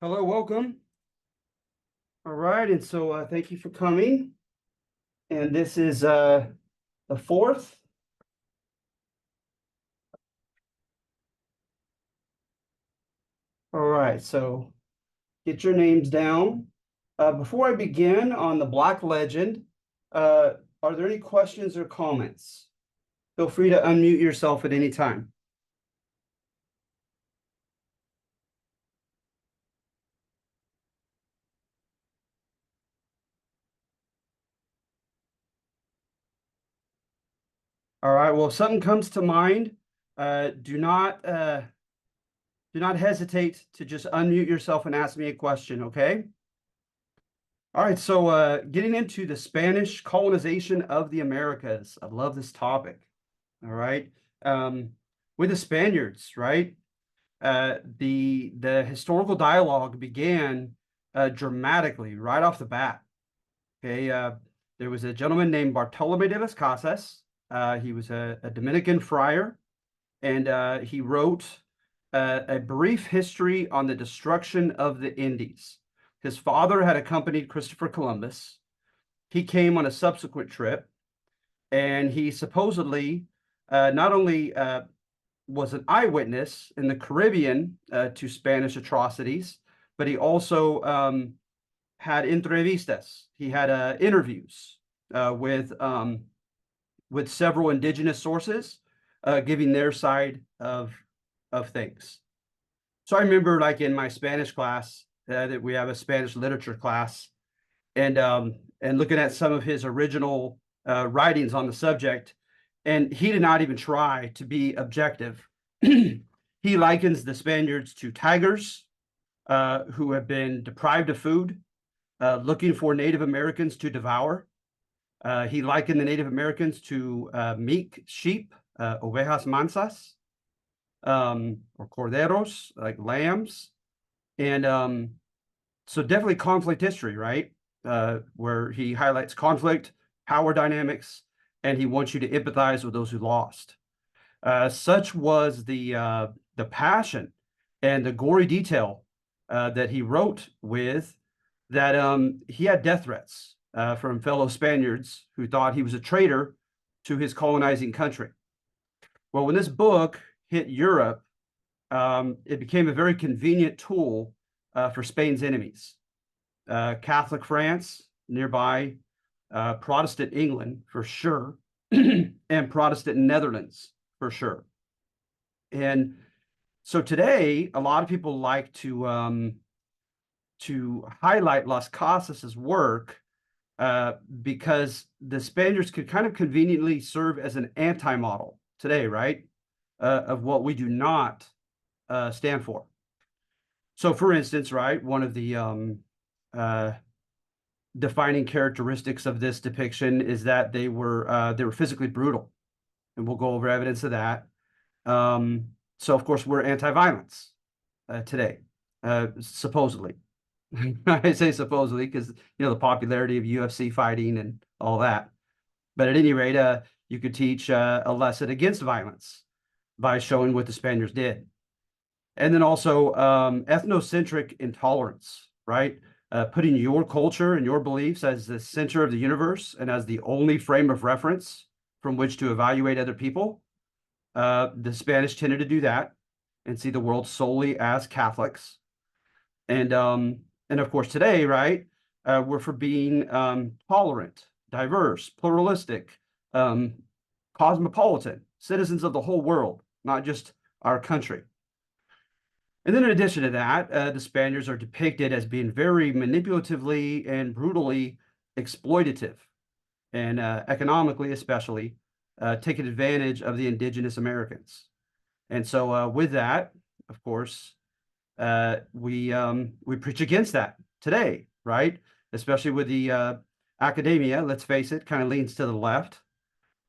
Hello, welcome. All right, and so thank you for coming. And this is the fourth. All right, so get your names down. Before I begin on the Black Legend, are there any questions or comments? Feel free to unmute yourself at any time. All right, well, if something comes to mind, do not hesitate to just unmute yourself and ask me a question, okay? All right, so getting into the Spanish colonization of the Americas. I love this topic. All right. With the Spaniards, right? The historical dialogue began dramatically right off the bat. Okay, there was a gentleman named Bartolome de las Casas. He was a Dominican friar, and he wrote a brief history on the destruction of the Indies. His father had accompanied Christopher Columbus. He came on a subsequent trip, and he supposedly not only was an eyewitness in the Caribbean to Spanish atrocities, but he also had entrevistas. He had interviews with several indigenous sources, giving their side of things. So I remember, like in my Spanish class, that we have a Spanish literature class, and looking at some of his original writings on the subject, and he did not even try to be objective. He likens the Spaniards to tigers who have been deprived of food, looking for Native Americans to devour. He likened the Native Americans to meek sheep, ovejas mansas, or corderos, like lambs. And so definitely conflict history, right? Where he highlights conflict, power dynamics, and he wants you to empathize with those who lost. Such was the passion and the gory detail that he wrote with, that he had death threats from fellow Spaniards who thought he was a traitor to his colonizing country. Well, when this book hit Europe, it became a very convenient tool for Spain's enemies. Catholic France, nearby, Protestant England for sure, and Protestant Netherlands for sure. And so today, a lot of people like to highlight Las Casas's work because the Spaniards could kind of conveniently serve as an anti-model today, right? Of what we do not stand for. So, for instance, right, one of the defining characteristics of this depiction is that they were physically brutal, and we'll go over evidence of that. So, of course, we're anti-violence today, supposedly. I say supposedly because the popularity of UFC fighting and all that. But at any rate, you could teach a lesson against violence by showing what the Spaniards did. And then also ethnocentric intolerance, right? Putting your culture and your beliefs as the center of the universe and as the only frame of reference from which to evaluate other people. The Spanish tended to do that and see the world solely as Catholics. And of course today, right, we're for being tolerant, diverse, pluralistic, cosmopolitan, citizens of the whole world, not just our country. And then in addition to that, the Spaniards are depicted as being very manipulatively and brutally exploitative, and economically especially, taking advantage of the indigenous Americans. And so with that, of course, we preach against that today, right? Especially with the academia, let's face it, kind of leans to the left.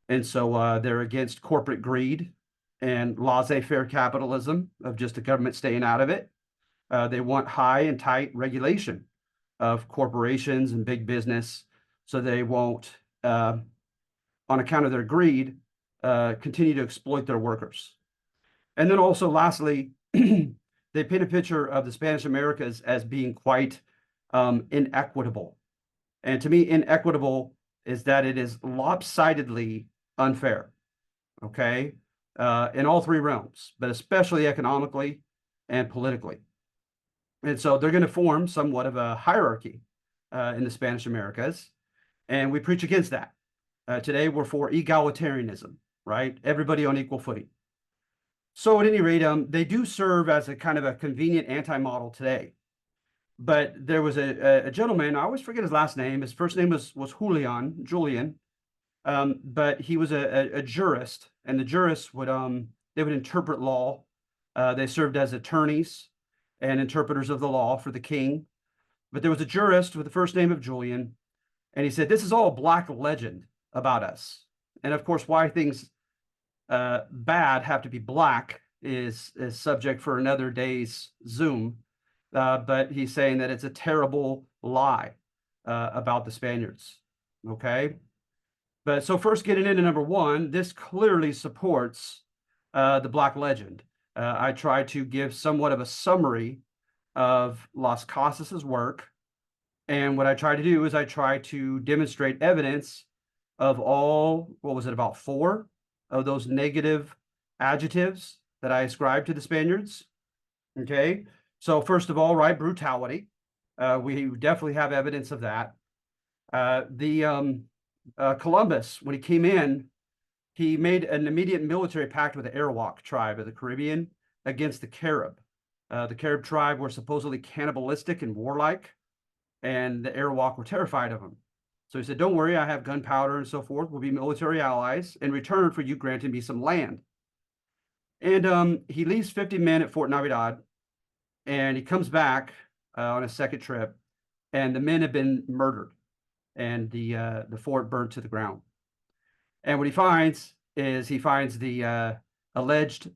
And so they're against corporate greed and laissez-faire capitalism of just the government staying out of it. They want high and tight regulation of corporations and big business so they won't, on account of their greed, continue to exploit their workers. And then also, lastly, they paint a picture of the Spanish Americas as being quite inequitable. And to me, inequitable is that it is lopsidedly unfair, okay, in all three realms, but especially economically and politically. And so they're going to form somewhat of a hierarchy in the Spanish Americas, and we preach against that. Today, we're for egalitarianism, right? Everybody on equal footing. So at any rate, they do serve as a kind of a convenient anti-model today. But there was a gentleman, I always forget his last name. His first name was Julian, but he was a jurist, and the jurists would they would interpret law. They served as attorneys and interpreters of the law for the king. But there was a jurist with the first name of Julian, and he said, "This is all a black legend about us." And of course, why things bad have to be black is subject for another day's Zoom. But he's saying that it's a terrible lie about the Spaniards. Okay. But so first getting into number one, this clearly supports the Black legend. I try to give somewhat of a summary of Las Casas's work. And what I try to do is I try to demonstrate evidence of all, what was it, about 4 of those negative adjectives that I ascribe to the Spaniards. Okay. So first of all, right, brutality. We definitely have evidence of that. Columbus, when he came in, he made an immediate military pact with the Arawak tribe of the Caribbean against the Carib. The Carib tribe were supposedly cannibalistic and warlike, and the Arawak were terrified of him. So he said, "Don't worry, I have gunpowder and so forth. We'll be military allies in return for you granting me some land." And he leaves 50 men at Fort Navidad, and he comes back on a second trip, and the men have been murdered, and the fort burnt to the ground. And what he finds is the alleged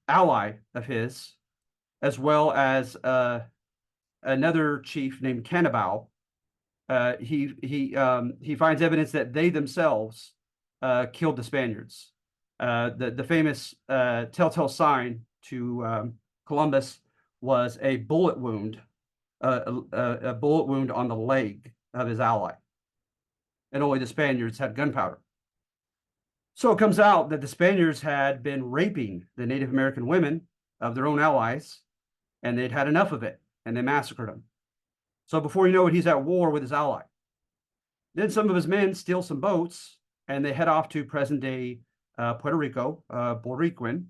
ally of his, as well as another chief named Cannibal. He finds evidence that they themselves killed the Spaniards. The famous telltale sign to Columbus was a bullet wound, a bullet wound on the leg of his ally, and only the Spaniards had gunpowder. So it comes out that the Spaniards had been raping the Native American women of their own allies, and they'd had enough of it, and they massacred them. So before you know it, he's at war with his ally. Then some of his men steal some boats, and they head off to present-day Puerto Rico, Boricuan,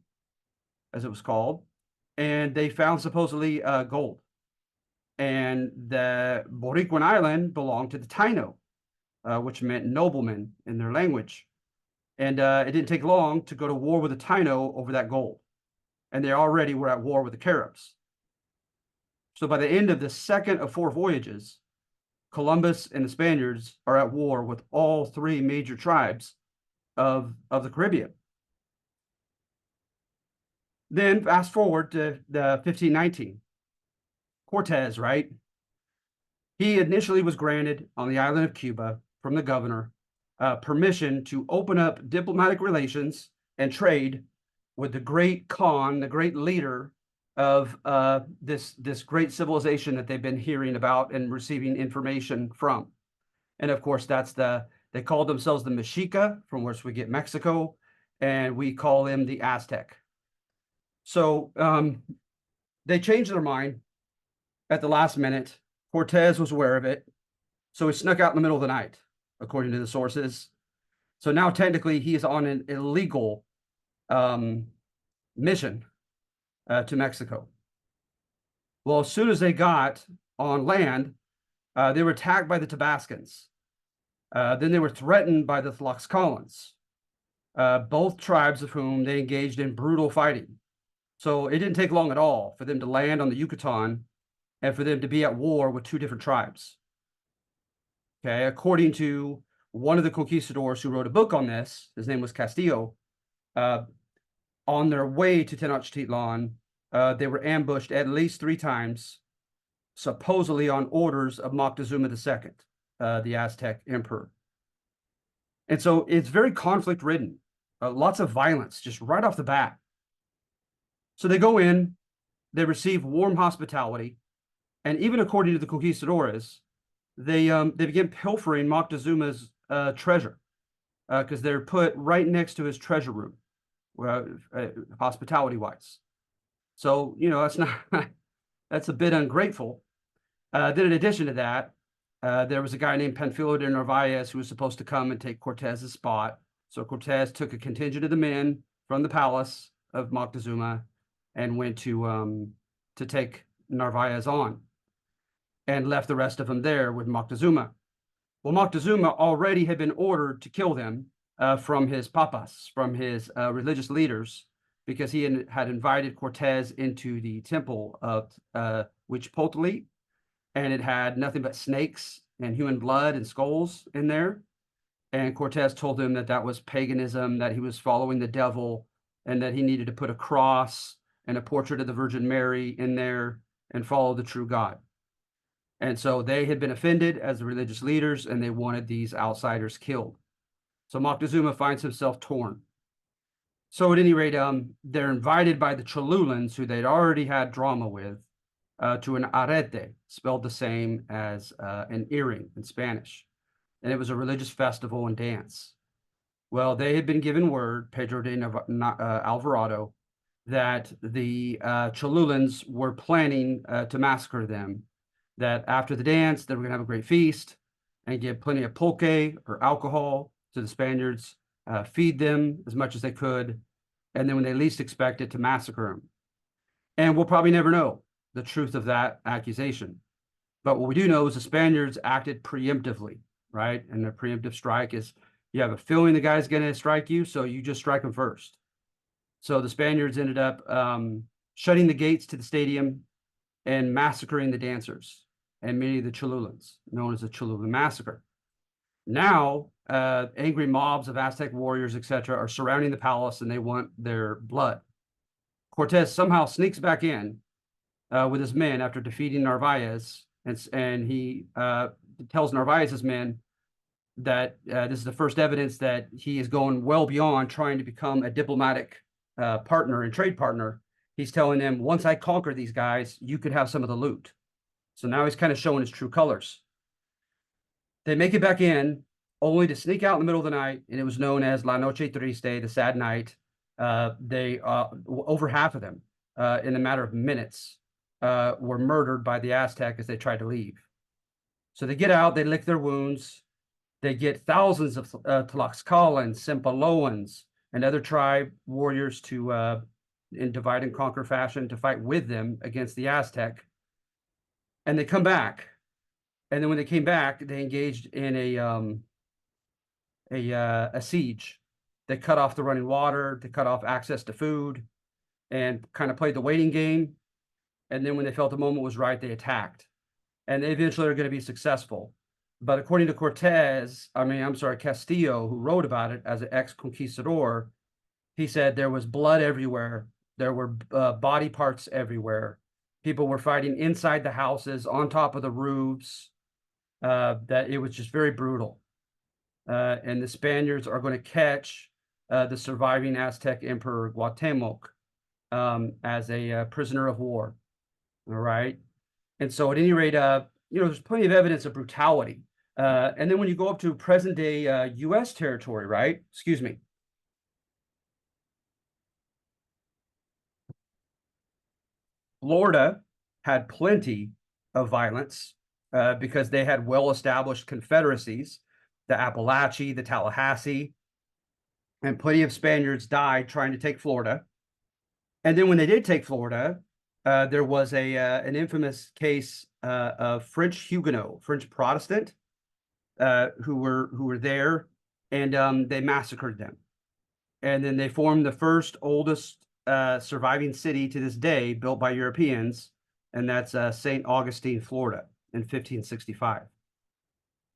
as it was called, and they found supposedly gold. And the Boricuan island belonged to the Taino, which meant noblemen in their language. And it didn't take long to go to war with the Taino over that gold. And they already were at war with the Caribs. So by the end of the second of 4 voyages, Columbus and the Spaniards are at war with all 3 major tribes of the Caribbean. Then fast forward to the 1519. Cortez, right? He initially was granted on the island of Cuba from the governor permission to open up diplomatic relations and trade with the great Khan, the great leader of this great civilization that they've been hearing about and receiving information from. And of course, they called themselves the Mexica, from which we get Mexico, and we call them the Aztec. So they changed their mind at the last minute. Cortez was aware of it, so he snuck out in the middle of the night, according to the sources. So now technically he is on an illegal mission to Mexico. Well, as soon as they got on land, they were attacked by the Tabascans. Then they were threatened by the Tlaxcalans, both tribes of whom they engaged in brutal fighting. So it didn't take long at all for them to land on the Yucatan and for them to be at war with 2 different tribes. Okay, according to one of the conquistadors who wrote a book on this, his name was Castillo, on their way to Tenochtitlan, they were ambushed at least 3 times, supposedly on orders of Moctezuma II, the Aztec emperor. And so it's very conflict-ridden, lots of violence just right off the bat. So they go in, they receive warm hospitality, and even according to the conquistadores, they begin pilfering Moctezuma's treasure because they're put right next to his treasure room, hospitality wise. So that's not that's a bit ungrateful. Then in addition to that, there was a guy named Panfilo de Narvaez who was supposed to come and take Cortez's spot. So Cortez took a contingent of the men from the palace of Moctezuma and went to take Narvaez on and left the rest of them there with Moctezuma. Well, Moctezuma already had been ordered to kill them from his papas, from his religious leaders, because he had invited Cortez into the temple of Huitzilopochtli, and it had nothing but snakes and human blood and skulls in there. And Cortez told him that that was paganism, that he was following the devil, and that he needed to put a cross and a portrait of the Virgin Mary in there and follow the true God. And so they had been offended as the religious leaders, and they wanted these outsiders killed. So Moctezuma finds himself torn. So at any rate, they're invited by the Cholulans, who they'd already had drama with, to an arete, spelled the same as an earring in Spanish. And it was a religious festival and dance. Well, they had been given word, Pedro de Alvarado, that the Cholulans were planning to massacre them, that after the dance, they were going to have a great feast and give plenty of pulque or alcohol to the Spaniards, feed them as much as they could, and then when they least expect it, to massacre them. And we'll probably never know the truth of that accusation. But what we do know is the Spaniards acted preemptively, right? And the preemptive strike is you have a feeling the guy's going to strike you, so you just strike him first. So the Spaniards ended up shutting the gates to the stadium and massacring the dancers and many of the Cholulans, known as the Cholulan Massacre. Now, angry mobs of Aztec warriors, etc., are surrounding the palace, and they want their blood. Cortez somehow sneaks back in with his men after defeating Narvaez, and he tells Narvaez's men that this is the first evidence that he is going well beyond trying to become a diplomatic partner and trade partner. He's telling them, once I conquer these guys, you could have some of the loot. So now he's kind of showing his true colors. They make it back in, only to sneak out in the middle of the night, and it was known as La Noche Triste, the sad night. They over half of them, in a matter of minutes, were murdered by the Aztec as they tried to leave. So they get out, they lick their wounds, they get thousands of Tlaxcalans, Sempaloans, and other tribe warriors to, in divide and conquer fashion, to fight with them against the Aztec. And they come back. And then when they came back, they engaged in a siege. They cut off the running water, they cut off access to food, and kind of played the waiting game. And then when they felt the moment was right, they attacked. And they eventually are going to be successful. But according to Castillo, who wrote about it as an ex-conquistador, he said there was blood everywhere. There were body parts everywhere. People were fighting inside the houses, on top of the roofs. That it was just very brutal. And the Spaniards are going to catch the surviving Aztec Emperor Cuauhtemoc as a prisoner of war. All right. And so at any rate, there's plenty of evidence of brutality. And then when you go up to present day U.S. territory, right? Excuse me. Florida had plenty of violence because they had well-established confederacies, the Appalachee, the Tallahassee, and plenty of Spaniards died trying to take Florida. And then when they did take Florida, there was an infamous case of French Huguenot, French Protestant, who were there, and they massacred them. And then they formed the first oldest surviving city to this day, built by Europeans, and that's St. Augustine, Florida, in 1565.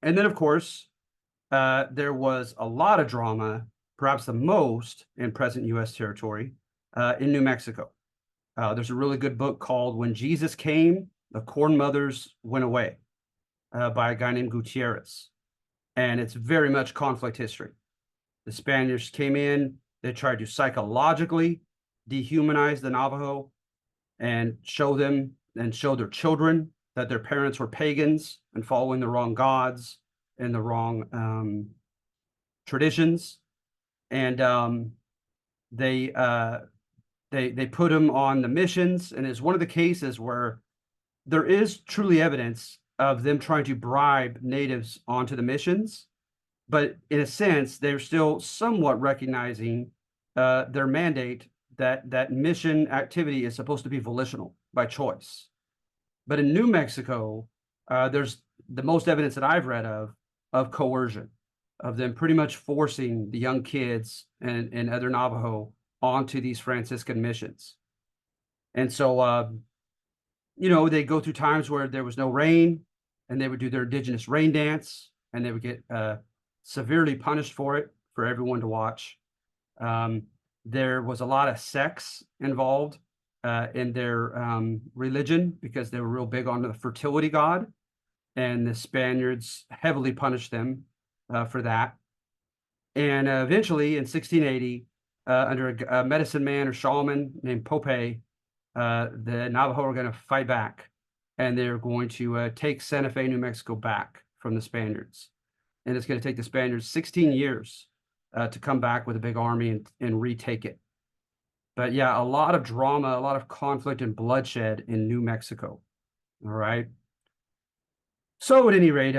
And then, of course, there was a lot of drama, perhaps the most in present U.S. territory, in New Mexico. There's a really good book called When Jesus Came, the Corn Mothers Went Away, by a guy named Gutierrez. And it's very much conflict history. The Spaniards came in, they tried to psychologically dehumanize the Navajo and show their children that their parents were pagans and following the wrong gods and the wrong traditions. And they put him on the missions, and it's one of the cases where there is truly evidence of them trying to bribe natives onto the missions, but in a sense, they're still somewhat recognizing their mandate that mission activity is supposed to be volitional by choice. But in New Mexico, there's the most evidence that I've read of coercion, of them pretty much forcing the young kids and other Navajo onto these Franciscan missions. And so, they go through times where there was no rain, and they would do their indigenous rain dance, and they would get severely punished for it for everyone to watch. There was a lot of sex involved in their religion because they were real big on the fertility god, and the Spaniards heavily punished them for that. And eventually, in 1680, under a medicine man or shaman named Pope, the Navajo are going to fight back, and they're going to take Santa Fe, New Mexico back from the Spaniards. And it's going to take the Spaniards 16 years to come back with a big army and retake it. But yeah, a lot of drama, a lot of conflict and bloodshed in New Mexico. All right. So at any rate,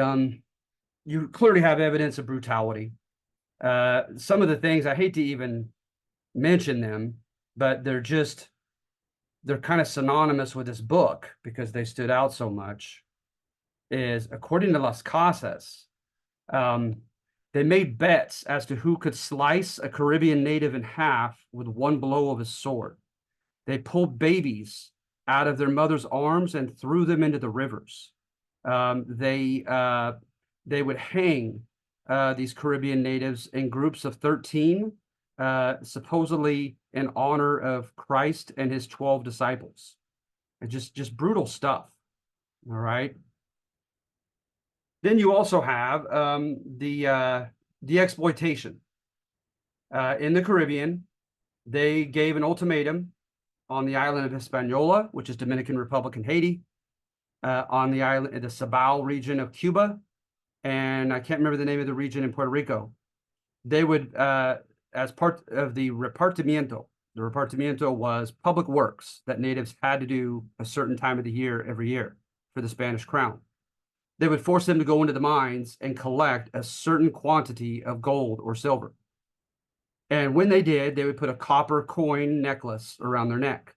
you clearly have evidence of brutality. Some of the things, I hate to even mention them, but they're kind of synonymous with this book because they stood out so much, is according to Las Casas, they made bets as to who could slice a Caribbean native in half with one blow of a sword. They pulled babies out of their mother's arms and threw them into the rivers. They would hang these Caribbean natives in groups of 13, supposedly in honor of Christ and his 12 disciples. And just brutal stuff. All right. Then you also have the exploitation. In the Caribbean, they gave an ultimatum on the island of Hispaniola, which is Dominican Republic and Haiti, on the island, the Cibao region of Cuba, and I can't remember the name of the region in Puerto Rico. They would, as part of the repartimiento was public works that natives had to do a certain time of the year every year for the Spanish crown. They would force them to go into the mines and collect a certain quantity of gold or silver. And when they did, they would put a copper coin necklace around their neck.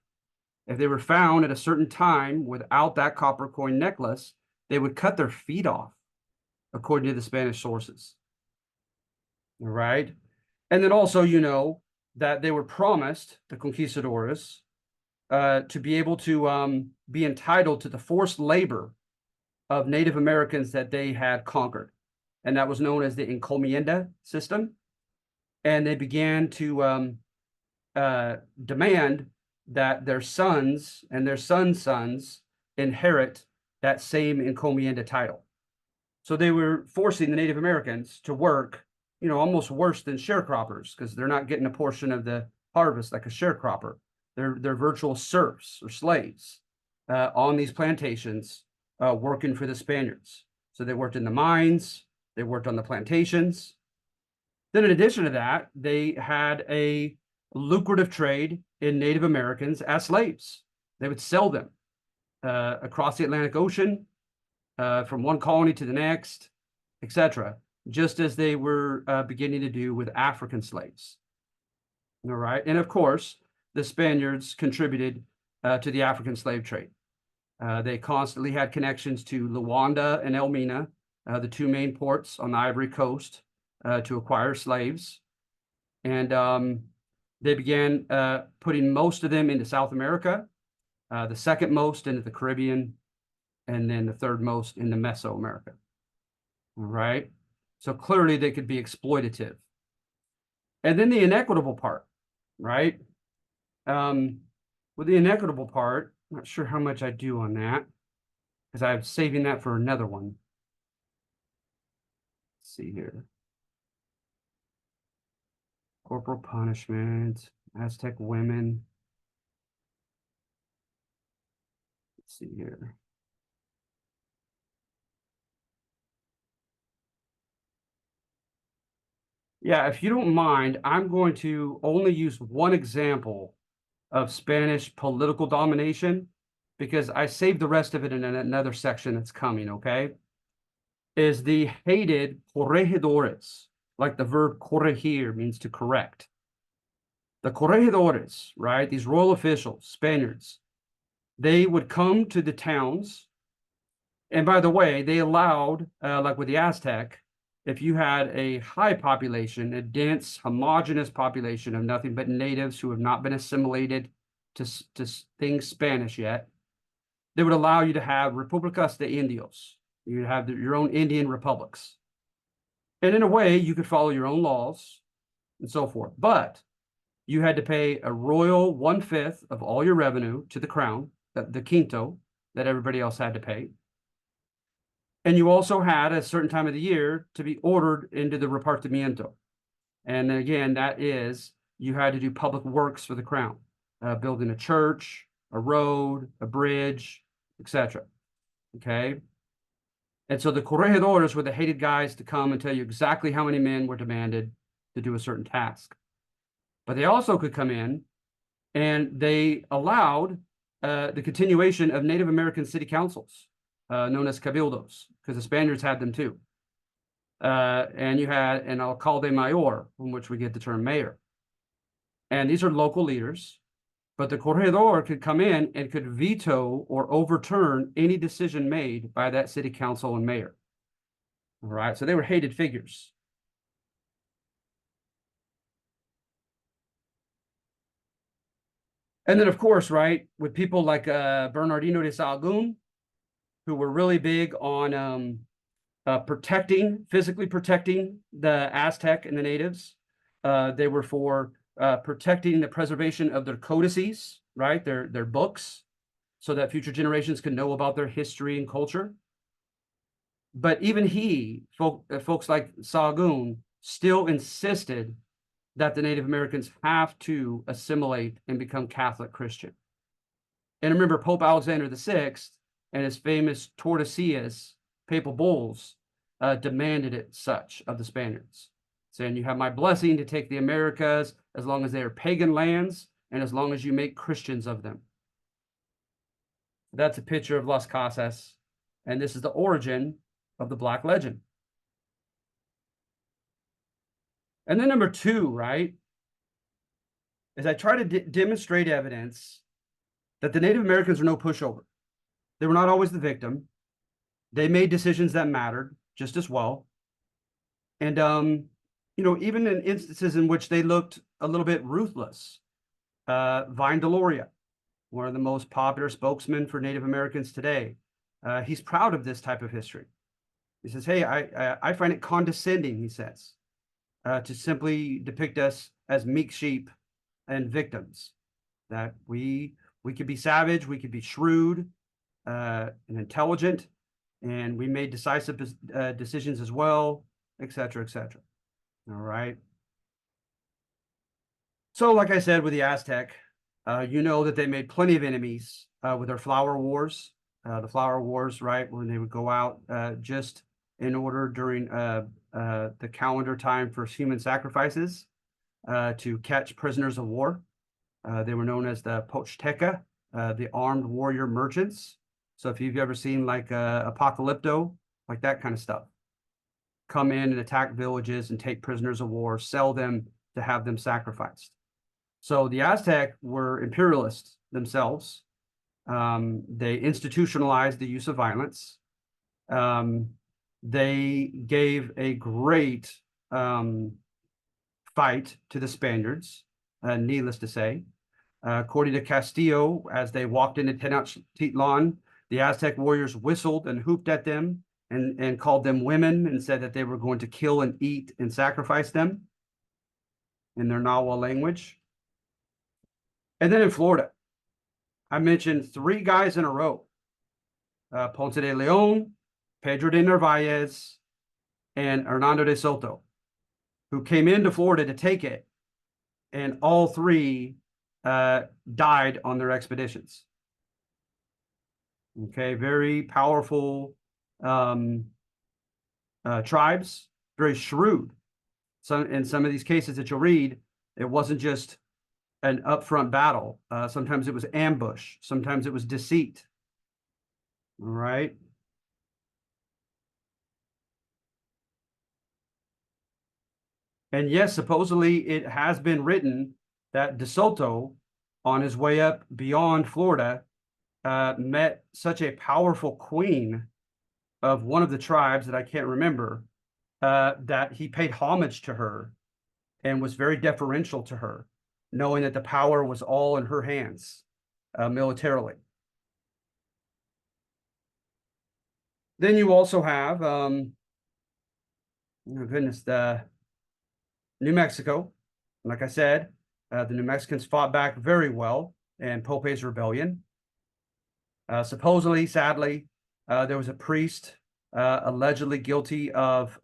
If they were found at a certain time without that copper coin necklace, they would cut their feet off, according to the Spanish sources. All right. And then also, that they were promised, the conquistadores, to be able to be entitled to the forced labor of Native Americans that they had conquered. And that was known as the encomienda system. And they began to demand that their sons and their sons' sons inherit that same encomienda title. So they were forcing the Native Americans to work, almost worse than sharecroppers, because they're not getting a portion of the harvest like a sharecropper. They're virtual serfs or slaves on these plantations, working for the Spaniards. So they worked in the mines, they worked on the plantations. Then in addition to that, they had a lucrative trade in Native Americans as slaves. They would sell them across the Atlantic Ocean, from one colony to the next, etc., just as they were beginning to do with African slaves. All right. And of course, the Spaniards contributed to the African slave trade. They constantly had connections to Luanda and Elmina, the two main ports on the Ivory Coast, to acquire slaves. And they began putting most of them into South America, the second most into the Caribbean, and then the third most into Mesoamerica. All right. So clearly they could be exploitative. And then the inequitable part, right? With the inequitable part, I'm not sure how much I do on that, because I'm saving that for another one. Let's see here. Corporal punishment, Aztec women. see here. Yeah, if you don't mind, I'm going to only use one example of Spanish political domination because I saved the rest of it in another section that's coming, okay? Is the hated corregidores, like the verb corregir means to correct. The corregidores, right? These royal officials, Spaniards, they would come to the towns. And by the way, they allowed, like with the Aztec, if you had a high population, a dense, homogenous population of nothing but natives who have not been assimilated to things Spanish yet, they would allow you to have Repúblicas de Indios. You'd have your own Indian republics. And in a way, you could follow your own laws and so forth. But you had to pay a royal 1/5 of all your revenue to the crown, the quinto, that everybody else had to pay. And you also had a certain time of the year to be ordered into the repartimiento. And again, that is, you had to do public works for the crown, building a church, a road, a bridge, etc. Okay. And so the corregidores were the hated guys to come and tell you exactly how many men were demanded to do a certain task. But they also could come in and they allowed the continuation of Native American city councils, known as cabildos, because the Spaniards had them too. And you had an alcalde mayor, from which we get the term mayor. And these are local leaders, but the corregidor could come in and could veto or overturn any decision made by that city council and mayor. All right, so they were hated figures. And then, of course, right, with people like Bernardino de Sahagún, who were really big on physically protecting the Aztec and the natives. They were for protecting the preservation of their codices, right, their books, so that future generations can know about their history and culture. But even folks like Sahagún, still insisted that the Native Americans have to assimilate and become Catholic Christian. And remember, Pope Alexander VI and his famous Tordesillas, papal bulls, demanded it such of the Spaniards, saying, you have my blessing to take the Americas as long as they are pagan lands and as long as you make Christians of them. That's a picture of Las Casas, and this is the origin of the Black Legend. And then number 2, right, is I try to demonstrate evidence that the Native Americans are no pushover. They were not always the victim. They made decisions that mattered just as well. And, even in instances in which they looked a little bit ruthless, Vine Deloria, one of the most popular spokesmen for Native Americans today, he's proud of this type of history. He says, hey, I find it condescending, he says, to simply depict us as meek sheep and victims, that we could be savage, we could be shrewd and intelligent, and we made decisive decisions as well, etc., etc. All right. So, like I said, with the Aztec, you know that they made plenty of enemies with their flower wars. The flower wars, right, when they would go out just in order during the calendar time for human sacrifices to catch prisoners of war. They were known as the Pochteca, the armed warrior merchants. So if you've ever seen like Apocalypto, like that kind of stuff, come in and attack villages and take prisoners of war, sell them to have them sacrificed. So the Aztec were imperialists themselves. They institutionalized the use of violence. They gave a great fight to the Spaniards, needless to say. According to Castillo, as they walked into Tenochtitlan, the Aztec warriors whistled and hooped at them and called them women and said that they were going to kill and eat and sacrifice them in their Nahua language. And then in Florida, I mentioned 3 guys in a row, Ponce de Leon, Pedro de Narvaez, and Hernando de Soto, who came into Florida to take it, and all 3 died on their expeditions. Okay, very powerful tribes, very shrewd. In some of these cases that you'll read, it wasn't just an upfront battle. Sometimes it was ambush. Sometimes it was deceit. All right. And yes, supposedly it has been written that De Soto, on his way up beyond Florida, met such a powerful queen of one of the tribes that I can't remember, that he paid homage to her and was very deferential to her, knowing that the power was all in her hands, militarily. Then you also have, oh goodness, the New Mexico. Like I said, the New Mexicans fought back very well in Pope's rebellion. Supposedly, sadly, there was a priest allegedly guilty of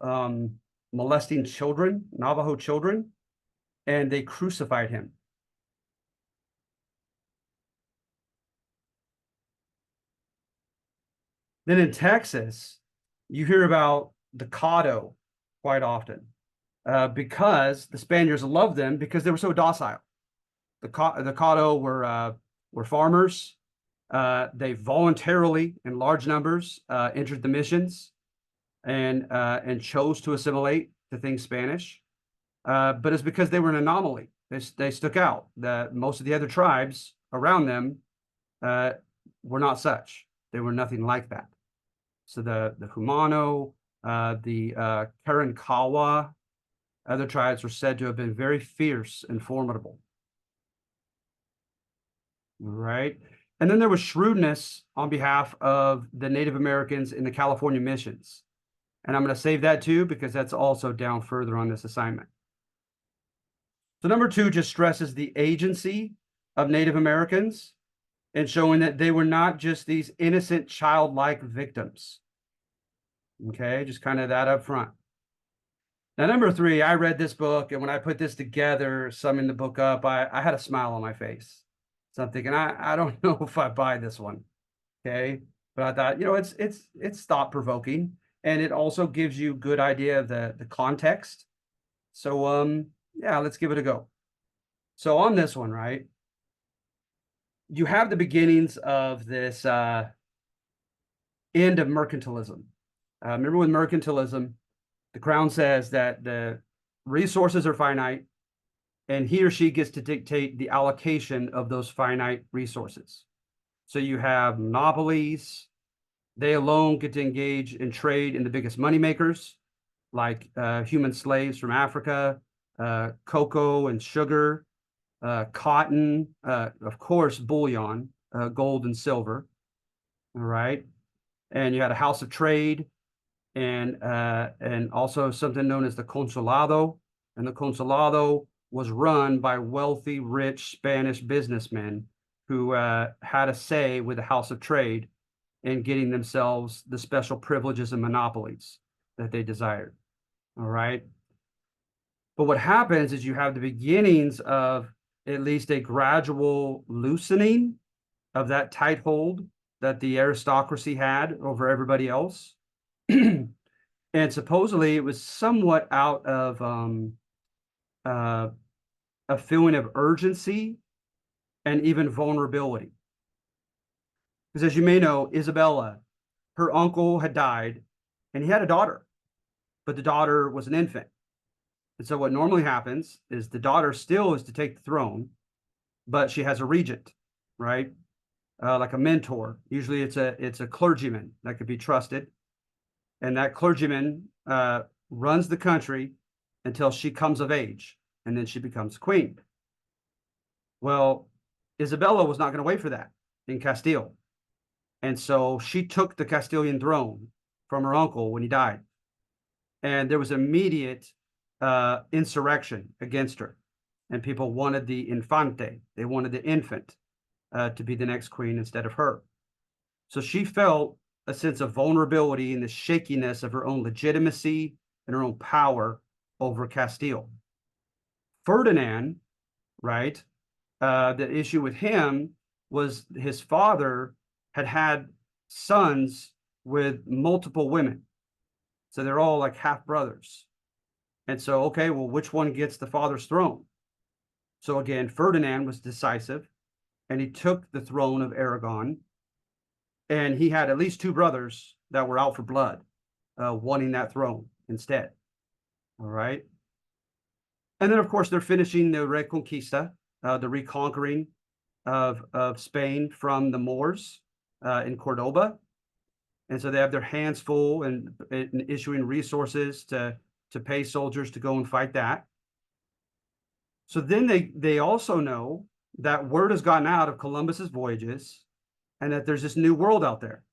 molesting children, Navajo children, and they crucified him. Then in Texas, you hear about the Caddo quite often, because the Spaniards loved them because they were so docile. The Caddo were farmers. They voluntarily, in large numbers, entered the missions and chose to assimilate to things Spanish. But it's because they were an anomaly. They stuck out. Most of the other tribes around them were not such. They were nothing like that. So the Jumano, the Karankawa, other tribes were said to have been very fierce and formidable. Right. And then there was shrewdness on behalf of the Native Americans in the California missions. And I'm going to save that too, because that's also down further on this assignment. So number 2 just stresses the agency of Native Americans and showing that they were not just these innocent childlike victims. Okay, just kind of that up front. Now, number 3, I read this book, and when I put this together, summing the book up, I had a smile on my face. So I'm thinking, I don't know if I buy this one. Okay. But I thought, it's thought provoking, and it also gives you good idea of the context. So yeah, let's give it a go. So on this one, right, you have the beginnings of this end of mercantilism. Remember, with mercantilism, the crown says that the resources are finite, and he or she gets to dictate the allocation of those finite resources. So you have monopolies. They alone get to engage in trade in the biggest moneymakers, like human slaves from Africa, cocoa and sugar, cotton, of course, bullion, gold and silver. All right. And you had a house of trade, and also something known as the consulado. And the consulado was run by wealthy, rich Spanish businessmen who had a say with the House of Trade in getting themselves the special privileges and monopolies that they desired. All right. But what happens is you have the beginnings of at least a gradual loosening of that tight hold that the aristocracy had over everybody else. And supposedly it was somewhat out of a feeling of urgency and even vulnerability. Because as you may know, Isabella, her uncle had died, and he had a daughter, but the daughter was an infant. And so what normally happens is the daughter still is to take the throne, but she has a regent, right? Like a mentor. Usually it's a clergyman that could be trusted. And that clergyman runs the country until she comes of age, and then she becomes queen. Well, Isabella was not going to wait for that in Castile. And so she took the Castilian throne from her uncle when he died. And there was immediate insurrection against her. And people wanted the infante, they wanted the infant to be the next queen instead of her. So she felt a sense of vulnerability and the shakiness of her own legitimacy and her own power over Castile. Ferdinand, right, the issue with him was his father had sons with multiple women. So they're all like half brothers. And so, okay, well, which one gets the father's throne? So again, Ferdinand was decisive, and he took the throne of Aragon, and he had at least two brothers that were out for blood, wanting that throne instead. All right. And then, of course, they're finishing the Reconquista, the reconquering of Spain from the Moors in Cordoba. And so they have their hands full and issuing resources to pay soldiers to go and fight that. So then they also know that word has gotten out of Columbus's voyages and that there's this new world out there.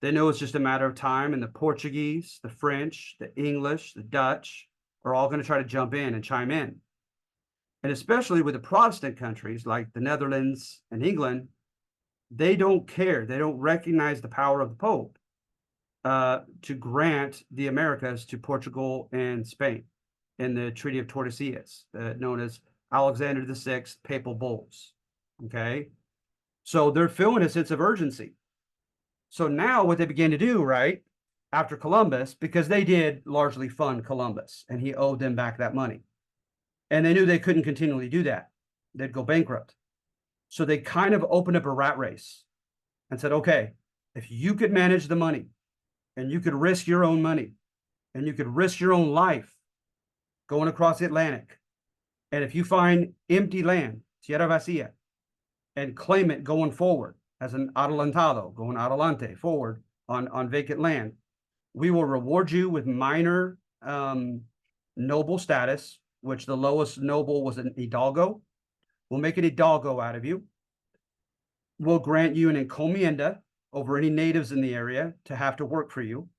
They know it's just a matter of time, and the Portuguese, the French, the English, the Dutch are all going to try to jump in and chime in. And especially with the Protestant countries like the Netherlands and England, they don't care. They don't recognize the power of the Pope to grant the Americas to Portugal and Spain in the Treaty of Tordesillas, known as Alexander VI Papal Bulls. Okay, so they're feeling a sense of urgency. So now what they began to do, right, after Columbus, because they did largely fund Columbus and he owed them back that money. And they knew they couldn't continually do that. They'd go bankrupt. So they kind of opened up a rat race and said, okay, if you could manage the money and you could risk your own money and you could risk your own life going across the Atlantic, and if you find empty land, tierra vacía, and claim it going forward as an adelantado, going adelante, forward on vacant land, we will reward you with minor noble status, which the lowest noble was an hidalgo. We'll make an hidalgo out of you. We'll grant you an encomienda over any natives in the area to have to work for you.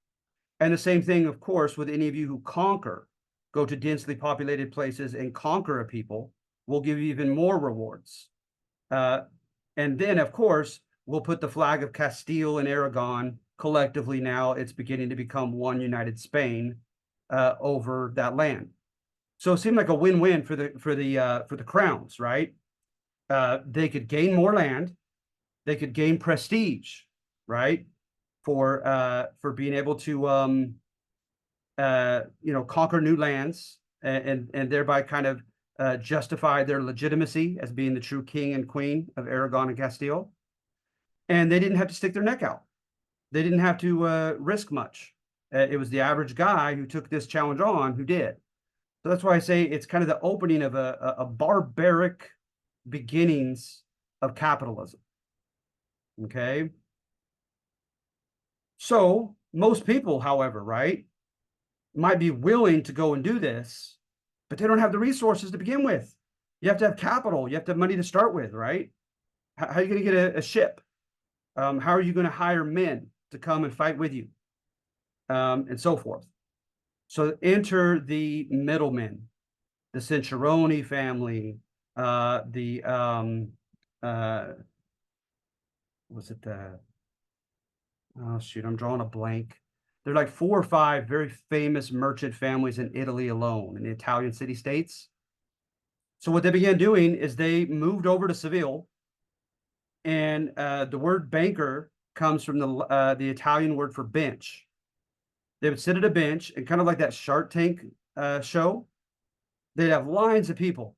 And the same thing, of course, with any of you who conquer, go to densely populated places and conquer a people, we'll give you even more rewards. And then, of course, we'll put the flag of Castile and Aragon collectively. Now it's beginning to become one united Spain over that land. So it seemed like a win-win for the crowns, right? They could gain more land, they could gain prestige, right, for being able to conquer new lands and thereby kind of justify their legitimacy as being the true king and queen of Aragon and Castile. And they didn't have to stick their neck out. They didn't have to risk much. It was the average guy who took this challenge on who did. So that's why I say it's kind of the opening of a barbaric beginnings of capitalism. Okay. So most people, however, right, might be willing to go and do this, but they don't have the resources to begin with. You have to have capital. You have to have money to start with, right? How are you going to get a ship? How are you going to hire men to come and fight with you? And so forth. So enter the middlemen, the Cicerone family, oh shoot, I'm drawing a blank. There are like 4 or 5 very famous merchant families in Italy alone, in the Italian city-states. So what they began doing is they moved over to Seville, and the word banker comes from the Italian word for bench. They would sit at a bench, and kind of like that Shark Tank show, they'd have lines of people,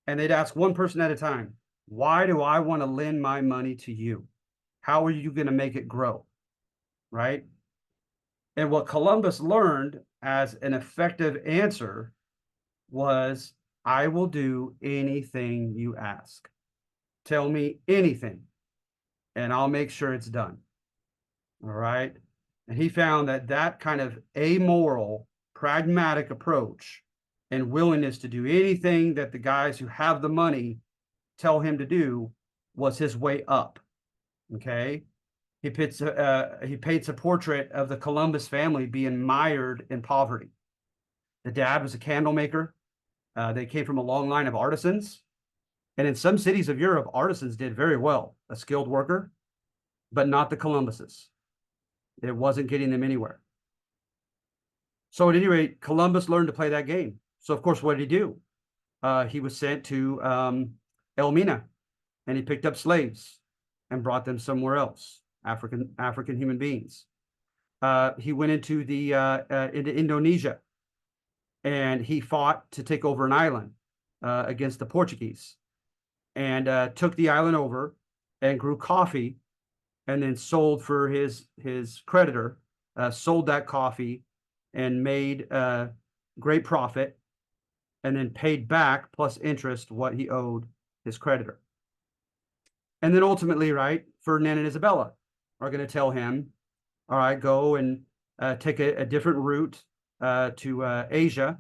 and they'd ask one person at a time, why do I want to lend my money to you? How are you going to make it grow? Right? And what Columbus learned as an effective answer was, I will do anything you ask. Tell me anything, and I'll make sure it's done. All right? And he found that that kind of amoral, pragmatic approach and willingness to do anything that the guys who have the money tell him to do was his way up. Okay? He paints a portrait of the Columbus family being mired in poverty. The dad was a candle maker. They came from a long line of artisans. And in some cities of Europe, artisans did very well, a skilled worker, but not the Columbuses. It wasn't getting them anywhere. So at any rate, Columbus learned to play that game. So of course, what did he do? He was sent to Elmina, and he picked up slaves and brought them somewhere else. African human beings. He went into into Indonesia, and he fought to take over an island against the Portuguese, and took the island over and grew coffee, and then sold for his creditor, sold that coffee and made great profit, and then paid back plus interest what he owed his creditor. And then ultimately, right, Ferdinand and Isabella are going to tell him, all right, go and take a different route to Asia.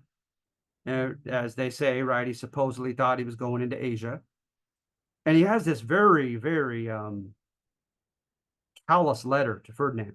As they say, right, he supposedly thought he was going into Asia. And he has this very, very callous letter to Ferdinand.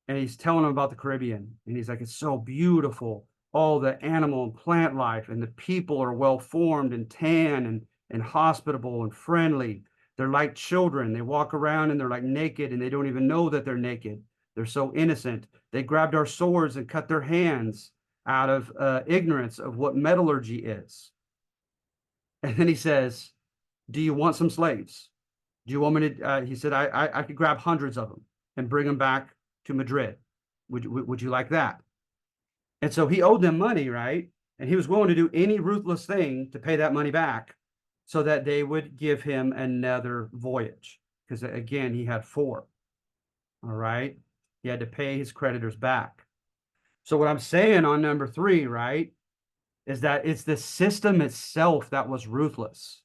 And he's telling him about the Caribbean. And he's like, it's so beautiful. All the animal and plant life, and the people are well formed and tan and hospitable and friendly. They're like children. They walk around and they're like naked, and they don't even know that they're naked. They're so innocent. They grabbed our swords and cut their hands out of ignorance of what metallurgy is. And then he says, do you want some slaves? Do you want me to, he said, I could grab hundreds of them and bring them back to Madrid. Would you like that? And so he owed them money, right? And he was willing to do any ruthless thing to pay that money back so that they would give him another voyage. Because again, he had 4. All right. He had to pay his creditors back. So what I'm saying on number 3, right, is that it's the system itself that was ruthless.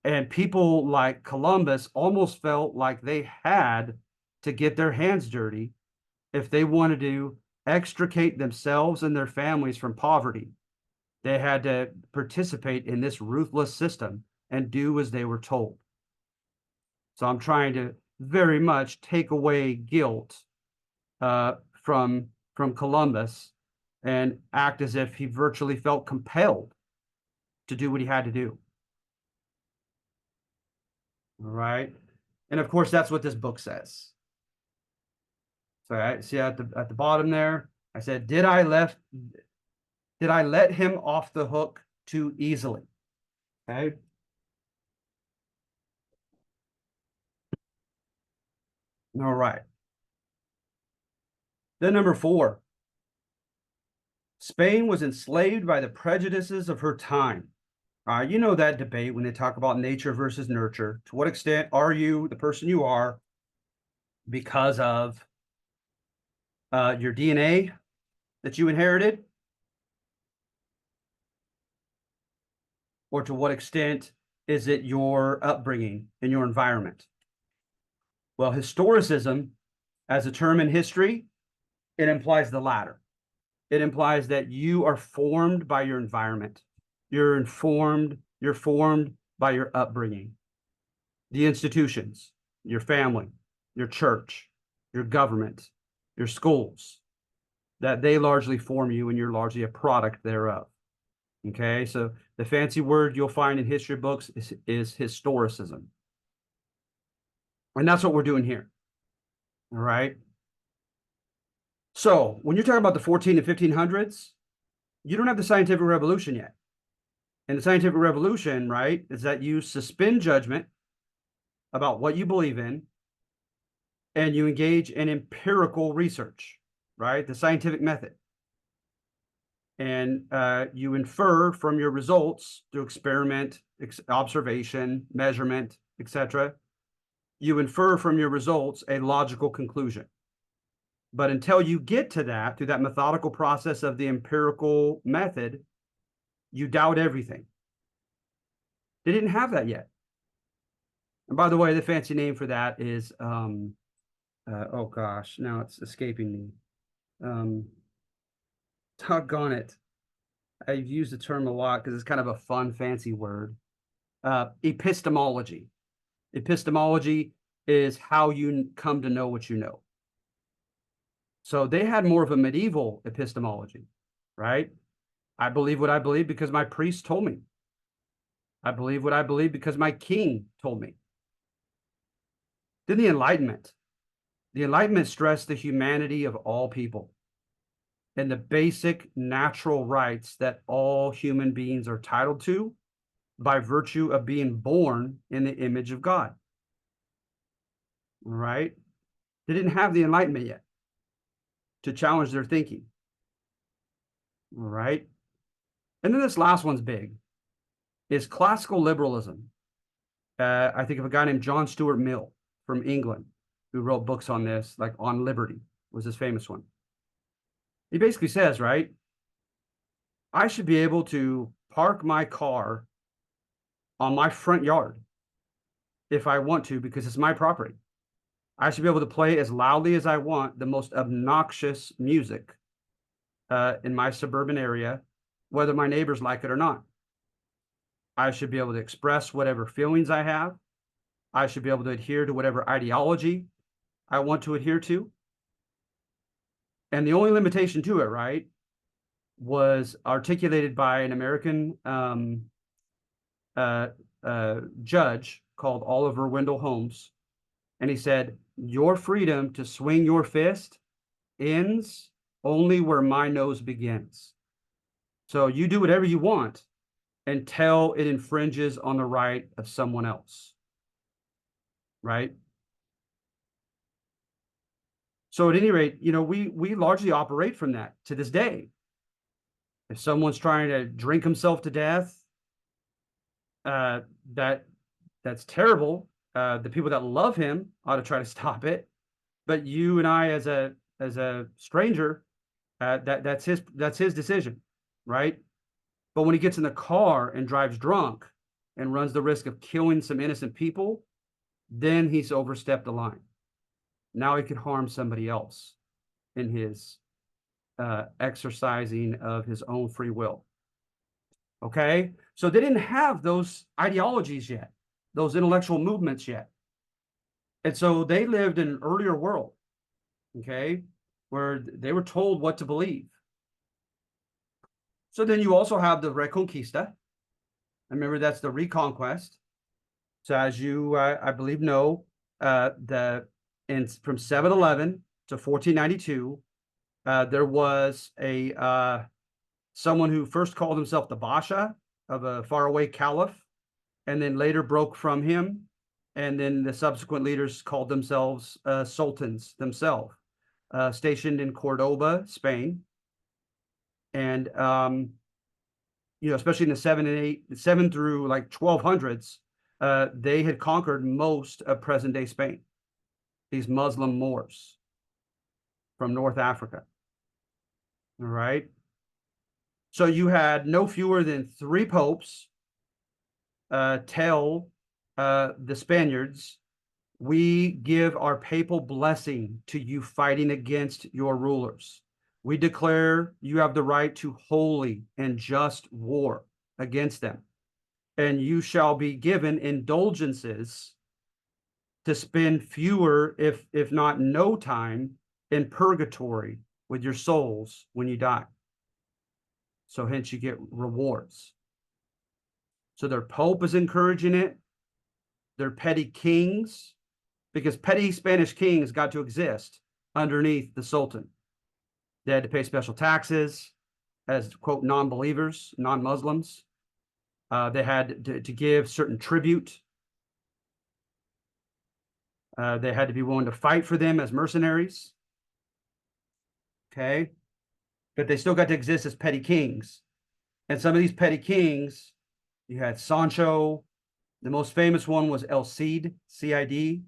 And people like Columbus almost felt like they had to get their hands dirty if they wanted to extricate themselves and their families from poverty. They had to participate in this ruthless system and do as they were told. So I'm trying to very much take away guilt from Columbus and act as if he virtually felt compelled to do what he had to do. All right. And of course, that's what this book says. So I see at the bottom there, I said, did I let him off the hook too easily? Okay. All right. Then number 4, Spain was enslaved by the prejudices of her time. You know that debate when they talk about nature versus nurture. To what extent are you the person you are because of your DNA that you inherited? Or to what extent is it your upbringing and your environment? Well, historicism, as a term in history, it implies the latter. It implies that you are formed by your environment. You're formed by your upbringing, the institutions, your family, your church, your government, your schools, that they largely form you and you're largely a product thereof. Okay, so the fancy word you'll find in history books is historicism. And that's what we're doing here. All right. So when you're talking about the 14 and 1500s, you don't have the scientific revolution yet. And the scientific revolution, right, is that you suspend judgment about what you believe in and you engage in empirical research, right? The scientific method. And you infer from your results through experiment, observation, measurement, etc. You infer from your results a logical conclusion. But until you get to that, through that methodical process of the empirical method, you doubt everything. They didn't have that yet. And by the way, the fancy name for that is, oh gosh, now it's escaping me. Doggone it. I've used the term a lot because it's kind of a fun, fancy word. Epistemology. Epistemology is how you come to know what you know. So they had more of a medieval epistemology, right? I believe what I believe because my priest told me. I believe what I believe because my king told me. Then the Enlightenment. The Enlightenment stressed the humanity of all people and the basic natural rights that all human beings are entitled to by virtue of being born in the image of God. right? They didn't have the Enlightenment yet to challenge their thinking, right? And then this last one's big, is classical liberalism. I think of a guy named John Stuart Mill from England who wrote books on this, like On Liberty was his famous one. He basically says, right, I should be able to park my car on my front yard if I want to, because it's my property. I should be able to play as loudly as I want the most obnoxious music in my suburban area, whether my neighbors like it or not. I should be able to express whatever feelings I have. I should be able to adhere to whatever ideology I want to adhere to. And the only limitation to it, right, was articulated by an American judge called Oliver Wendell Holmes. And he said, your freedom to swing your fist ends only where my nose begins. So you do whatever you want until it infringes on the right of someone else, right? So at any rate, you know, we largely operate from that to this day. If someone's trying to drink himself to death, that's terrible. The people that love him ought to try to stop it. But you and I, as a stranger, that's his decision, right? But when he gets in the car and drives drunk and runs the risk of killing some innocent people, then he's overstepped the line. Now he could harm somebody else in his exercising of his own free will. Okay, so they didn't have those ideologies yet, those intellectual movements yet. And so they lived in an earlier world, okay, where they were told what to believe. So then you also have the Reconquista. Remember, that's the reconquest. So as you, I believe, know, from 711 to 1492, there was someone who first called himself the Basha of a faraway caliph, and then later broke from him. And then the subsequent leaders called themselves sultans themselves, stationed in Cordoba, Spain. And, you know, especially in the 7 through like 1200s, they had conquered most of present day Spain, these Muslim Moors from North Africa. All right. So you had no fewer than 3 popes tell the Spaniards, we give our papal blessing to you fighting against your rulers. We declare you have the right to holy and just war against them. And you shall be given indulgences to spend fewer, if not no time, in purgatory with your souls when you die. So hence you get rewards. So their Pope is encouraging it. Their petty kings, because petty Spanish kings got to exist underneath the Sultan. They had to pay special taxes as, quote, non-believers, non-Muslims. They had to give certain tribute. They had to be willing to fight for them as mercenaries. Okay. But they still got to exist as petty kings. And some of these petty kings, you had Sancho. The most famous one was El Cid, C-I-D,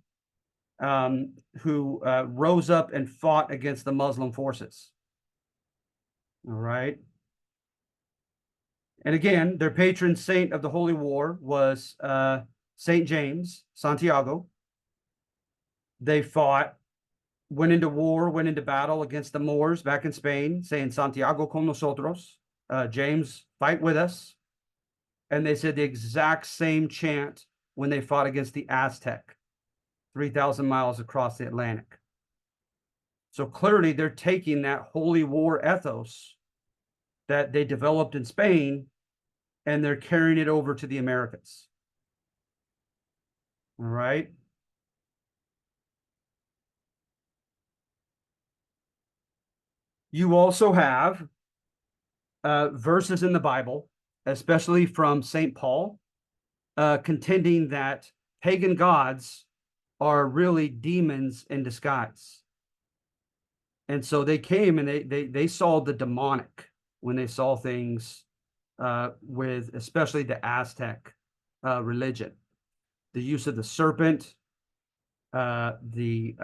who rose up and fought against the Muslim forces. All right. And again, their patron saint of the Holy War was St. James, Santiago. They fought, went into war, went into battle against the Moors back in Spain, saying, Santiago con nosotros, James, fight with us. And they said the exact same chant when they fought against the Aztec, 3,000 miles across the Atlantic. So clearly they're taking that holy war ethos that they developed in Spain, and they're carrying it over to the Americas. All right. You also have verses in the Bible, especially from St. Paul, contending that pagan gods are really demons in disguise. And so they came and they saw the demonic when they saw things with especially the Aztec religion, the use of the serpent, the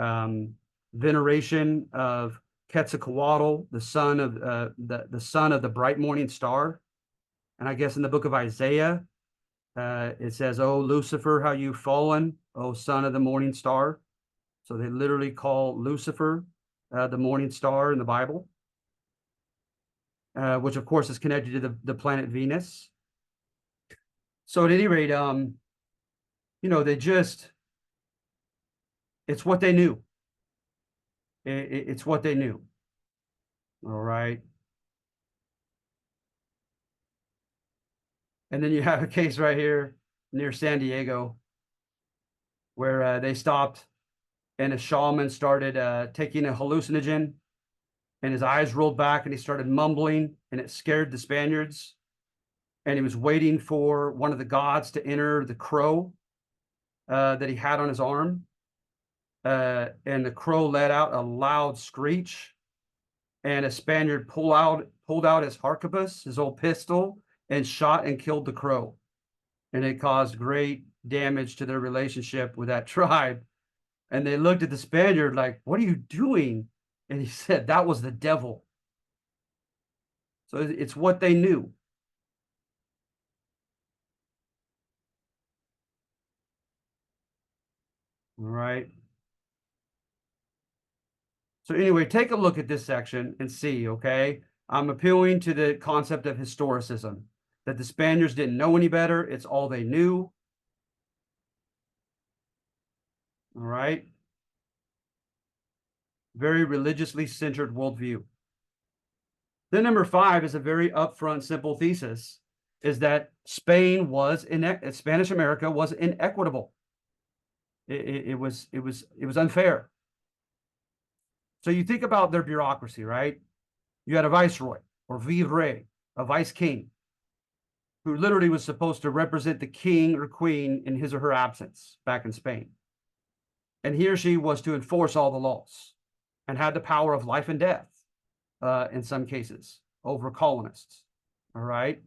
veneration of Quetzalcoatl, the son of the son of the bright morning star. And I guess in the book of Isaiah, it says, "Oh Lucifer, how you've fallen, oh son of the morning star." So they literally call Lucifer the morning star in the Bible, which of course is connected to the planet Venus. So at any rate, they just, it's what they knew. It's what they knew. All right. And then you have a case right here near San Diego where they stopped and a shaman started taking a hallucinogen and his eyes rolled back and he started mumbling and it scared the Spaniards. And he was waiting for one of the gods to enter the crow that he had on his arm. And the crow let out a loud screech, and a Spaniard pulled out his harquebus, his old pistol, and shot and killed the crow. And it caused great damage to their relationship with that tribe. And they looked at the Spaniard like, "What are you doing?" And he said, "That was the devil." So it's what they knew. All right. So anyway, take a look at this section and see, okay? I'm appealing to the concept of historicism, that the Spaniards didn't know any better. It's all they knew. All right. Very religiously centered worldview. Then number 5 is a very upfront, simple thesis, is that Spain was Spanish America was inequitable. It was unfair. So you think about their bureaucracy, right? You had a viceroy or virrey, a vice king, who literally was supposed to represent the king or queen in his or her absence back in Spain. And he or she was to enforce all the laws and had the power of life and death in some cases over colonists. All right.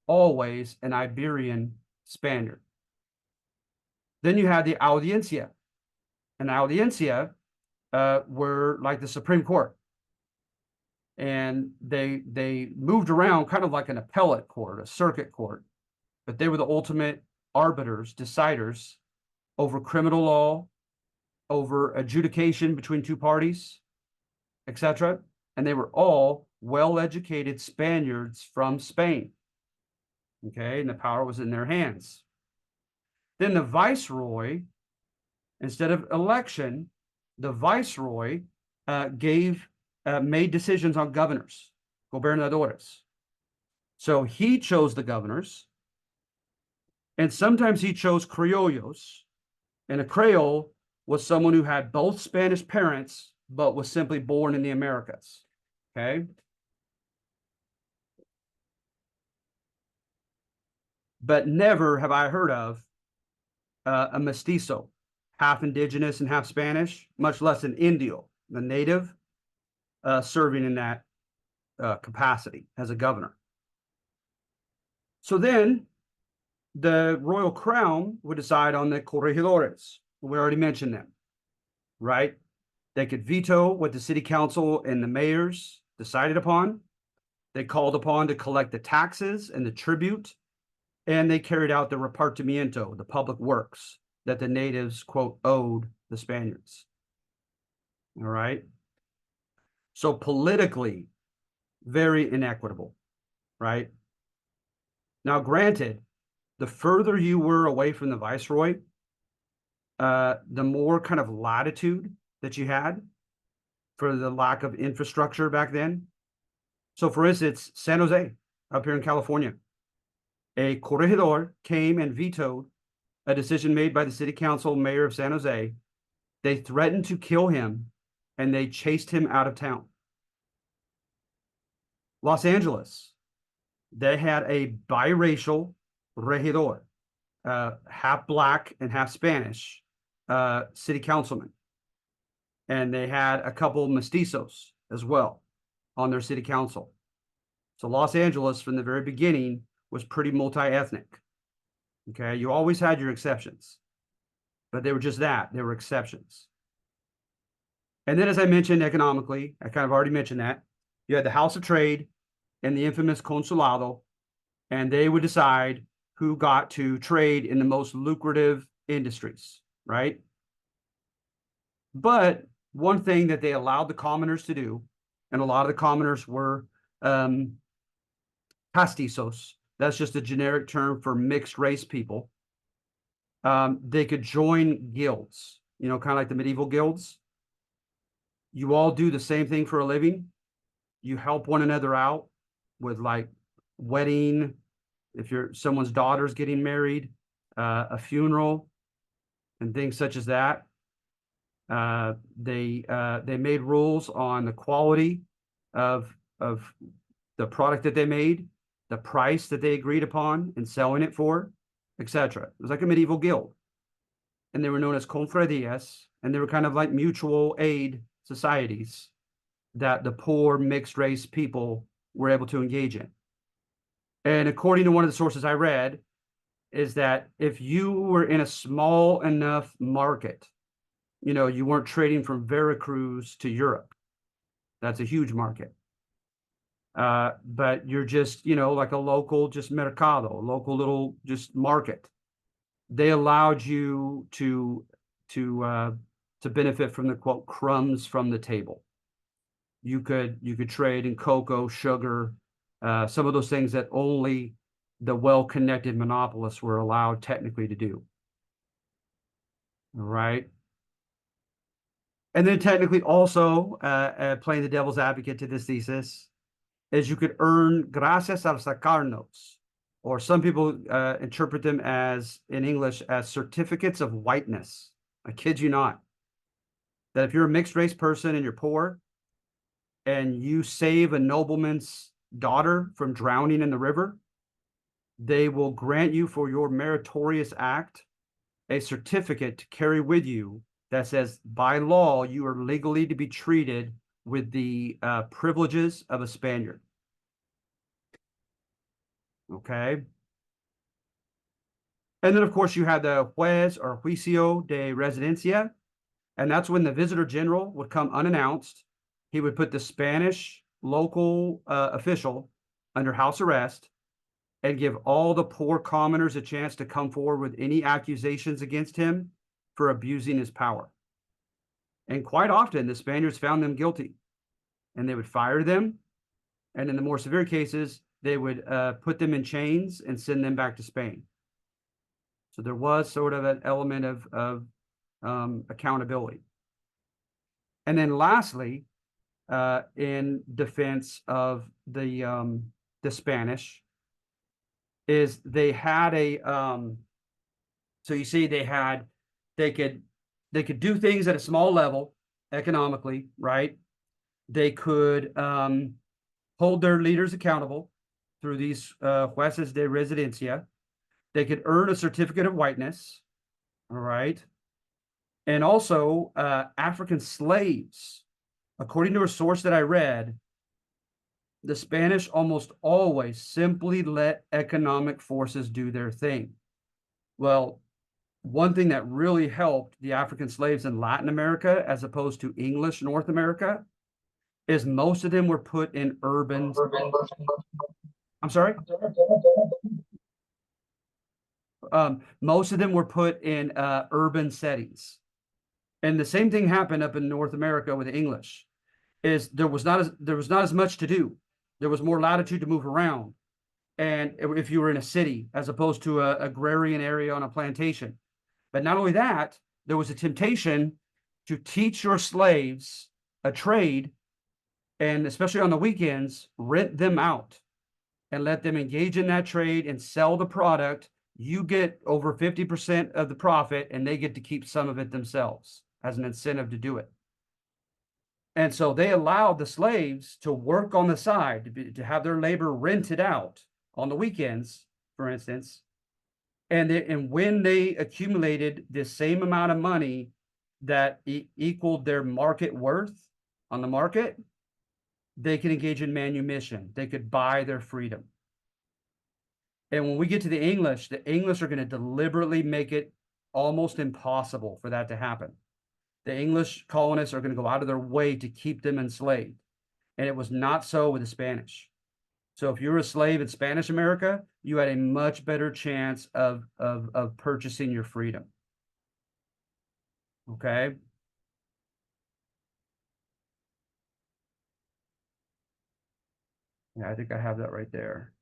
Always an Iberian Spaniard. Then you had the audiencia. And audiencia were like the Supreme Court. And they moved around kind of like an appellate court, a circuit court, but they were the ultimate arbiters, deciders over criminal law, over adjudication between two parties, etc. And they were all well-educated Spaniards from Spain. Okay, and the power was in their hands. Then the viceroy, instead of election, the viceroy made decisions on governors, gobernadores. So he chose the governors, and sometimes he chose criollos, and a Creole was someone who had both Spanish parents, but was simply born in the Americas, okay? But never have I heard of a mestizo, half indigenous and half Spanish, much less an Indio, the native, serving in that capacity as a governor. So then the royal crown would decide on the corregidores. We already mentioned them, right? They could veto what the city council and the mayors decided upon. They called upon to collect the taxes and the tribute, and they carried out the repartimiento, the public works that the natives, quote, owed the Spaniards. All right. So politically, very inequitable, right? Now, granted, the further you were away from the viceroy, the more kind of latitude that you had for the lack of infrastructure back then. So for instance, San Jose, up here in California, a corregidor came and vetoed a decision made by the city council mayor of San Jose. They threatened to kill him and they chased him out of town. Los Angeles, they had a biracial regidor, half black and half Spanish, city councilmen. And they had a couple mestizos as well on their city council. So Los Angeles, from the very beginning, was pretty multi-ethnic. Okay, you always had your exceptions, but they were just that. They were exceptions. And then, as I mentioned, economically, I kind of already mentioned that, you had the House of Trade and the infamous Consulado, and they would decide who got to trade in the most lucrative industries, right? But one thing that they allowed the commoners to do, and a lot of the commoners were castizos, that's just a generic term for mixed race people. They could join guilds, kind of like the medieval guilds. You all do the same thing for a living. You help one another out with like wedding, if someone's daughter's getting married, a funeral, and things such as that. They made rules on the quality of the product that they made, the price that they agreed upon in selling it for, etc. It was like a medieval guild, and they were known as confradias, and they were kind of like mutual aid societies that the poor mixed race people were able to engage in. And according to one of the sources I read, is that if you were in a small enough market, you weren't trading from Veracruz to Europe. That's a huge market. But you're just, like a local, just mercado, local little just market. They allowed you to benefit from the quote crumbs from the table. You could trade in cocoa, sugar, some of those things that only the well-connected monopolists were allowed technically to do. All right. And then technically also, playing the devil's advocate to this thesis, is you could earn gracias al sacarnos, or some people interpret them as, in English, as certificates of whiteness. I kid you not. That if you're a mixed race person and you're poor, and you save a nobleman's daughter from drowning in the river, they will grant you for your meritorious act a certificate to carry with you that says, by law, you are legally to be treated with the privileges of a Spaniard. Okay. And then, of course, you had the juez or juicio de residencia, and that's when the visitor general would come unannounced. He would put the Spanish local official under house arrest and give all the poor commoners a chance to come forward with any accusations against him for abusing his power. And quite often, the Spaniards found them guilty, and they would fire them. And in the more severe cases, they would put them in chains and send them back to Spain. So there was sort of an element of accountability. And then lastly, in defense of the Spanish, is they had a so you see they could do things at a small level economically, right? They could hold their leaders accountable through these jueces de residencia. They could earn a certificate of whiteness, all right? And also African slaves. According to a source that I read, the Spanish almost always simply let economic forces do their thing. Well, one thing that really helped the African slaves in Latin America, as opposed to English North America, is most of them were put in urban. I'm sorry? Most of them were put in urban settings. And the same thing happened up in North America with the English. Is there was not as much to do. There was more latitude to move around. And if you were in a city, as opposed to an agrarian area on a plantation. But not only that, there was a temptation to teach your slaves a trade, and especially on the weekends, rent them out and let them engage in that trade and sell the product. You get over 50% of the profit, and they get to keep some of it themselves as an incentive to do it. And so they allowed the slaves to work on the side, to have their labor rented out on the weekends, for instance, And when they accumulated the same amount of money that equaled their market worth on the market, they could engage in manumission. They could buy their freedom. And when we get to the English are going to deliberately make it almost impossible for that to happen. The English colonists are going to go out of their way to keep them enslaved. And it was not so with the Spanish. So if you were a slave in Spanish America, you had a much better chance of purchasing your freedom. Okay. Yeah, I think I have that right there.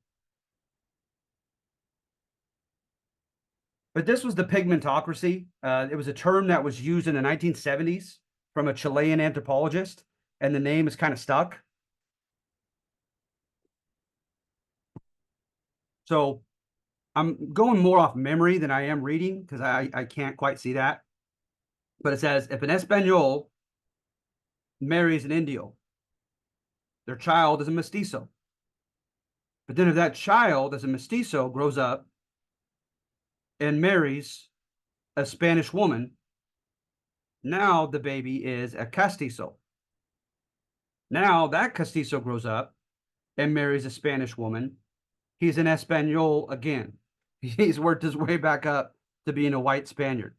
But this was the pigmentocracy. It was a term that was used in the 1970s from a Chilean anthropologist, and the name is kind of stuck. So I'm going more off memory than I am reading because I can't quite see that. But it says, if an Espanol marries an Indio, their child is a mestizo. But then if that child as a mestizo grows up and marries a Spanish woman, now the baby is a castizo. Now that castizo grows up and marries a Spanish woman. He's an Espanol again. He's worked his way back up to being a white Spaniard.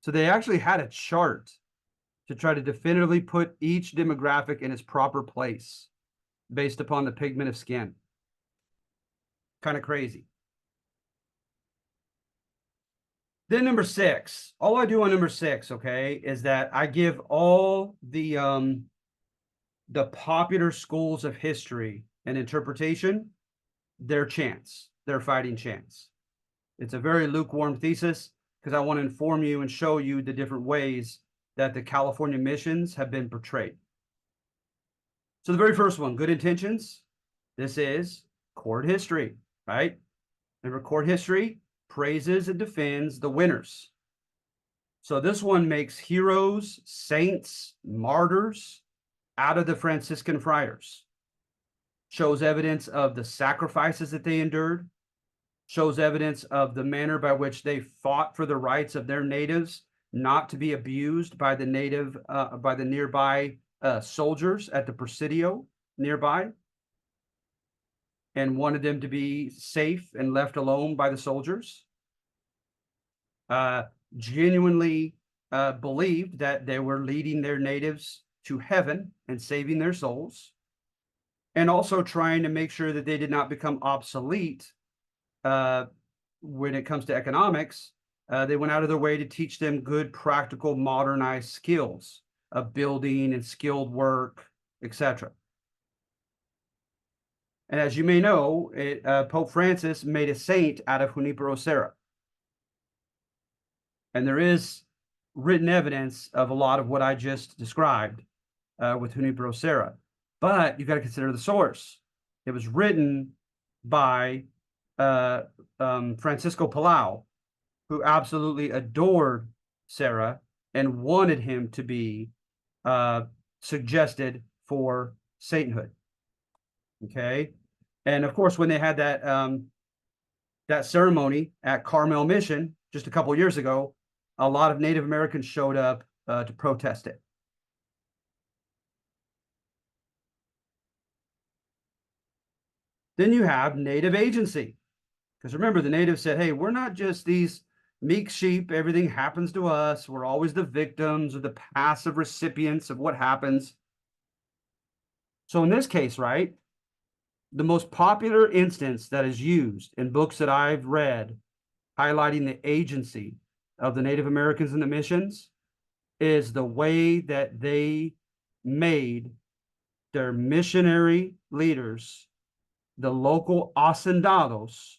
So they actually had a chart to try to definitively put each demographic in its proper place based upon the pigment of skin. Kind of crazy. Then number 6, all I do on number 6, okay, is that I give all the popular schools of history and interpretation their chance, their fighting chance. It's a very lukewarm thesis because I want to inform you and show you the different ways that the California missions have been portrayed. So the very first one, good intentions. This is court history, right? Remember, court history praises and defends the winners. So this one makes heroes, saints, martyrs out of the Franciscan friars. Shows evidence of the sacrifices that they endured. Shows evidence of the manner by which they fought for the rights of their natives not to be abused by the nearby soldiers at the Presidio nearby, and wanted them to be safe and left alone by the soldiers. Genuinely believed that they were leading their natives to heaven and saving their souls, and also trying to make sure that they did not become obsolete when it comes to economics. They went out of their way to teach them good, practical, modernized skills of building and skilled work, etc. And as you may know, Pope Francis made a saint out of Junipero Serra. And there is written evidence of a lot of what I just described with Junipero Serra. But you got to consider the source. It was written by Francisco Palau, who absolutely adored Serra and wanted him to be suggested for sainthood. Okay, and of course, when they had that ceremony at Carmel Mission just a couple years ago, a lot of Native Americans showed up to protest it. Then you have Native agency, because remember, the natives said, hey, we're not just these meek sheep, everything happens to us, we're always the victims or the passive recipients of what happens. So in this case, right, the most popular instance that is used in books that I've read highlighting the agency of the Native Americans in the missions is the way that they made their missionary leaders, the local hacendados,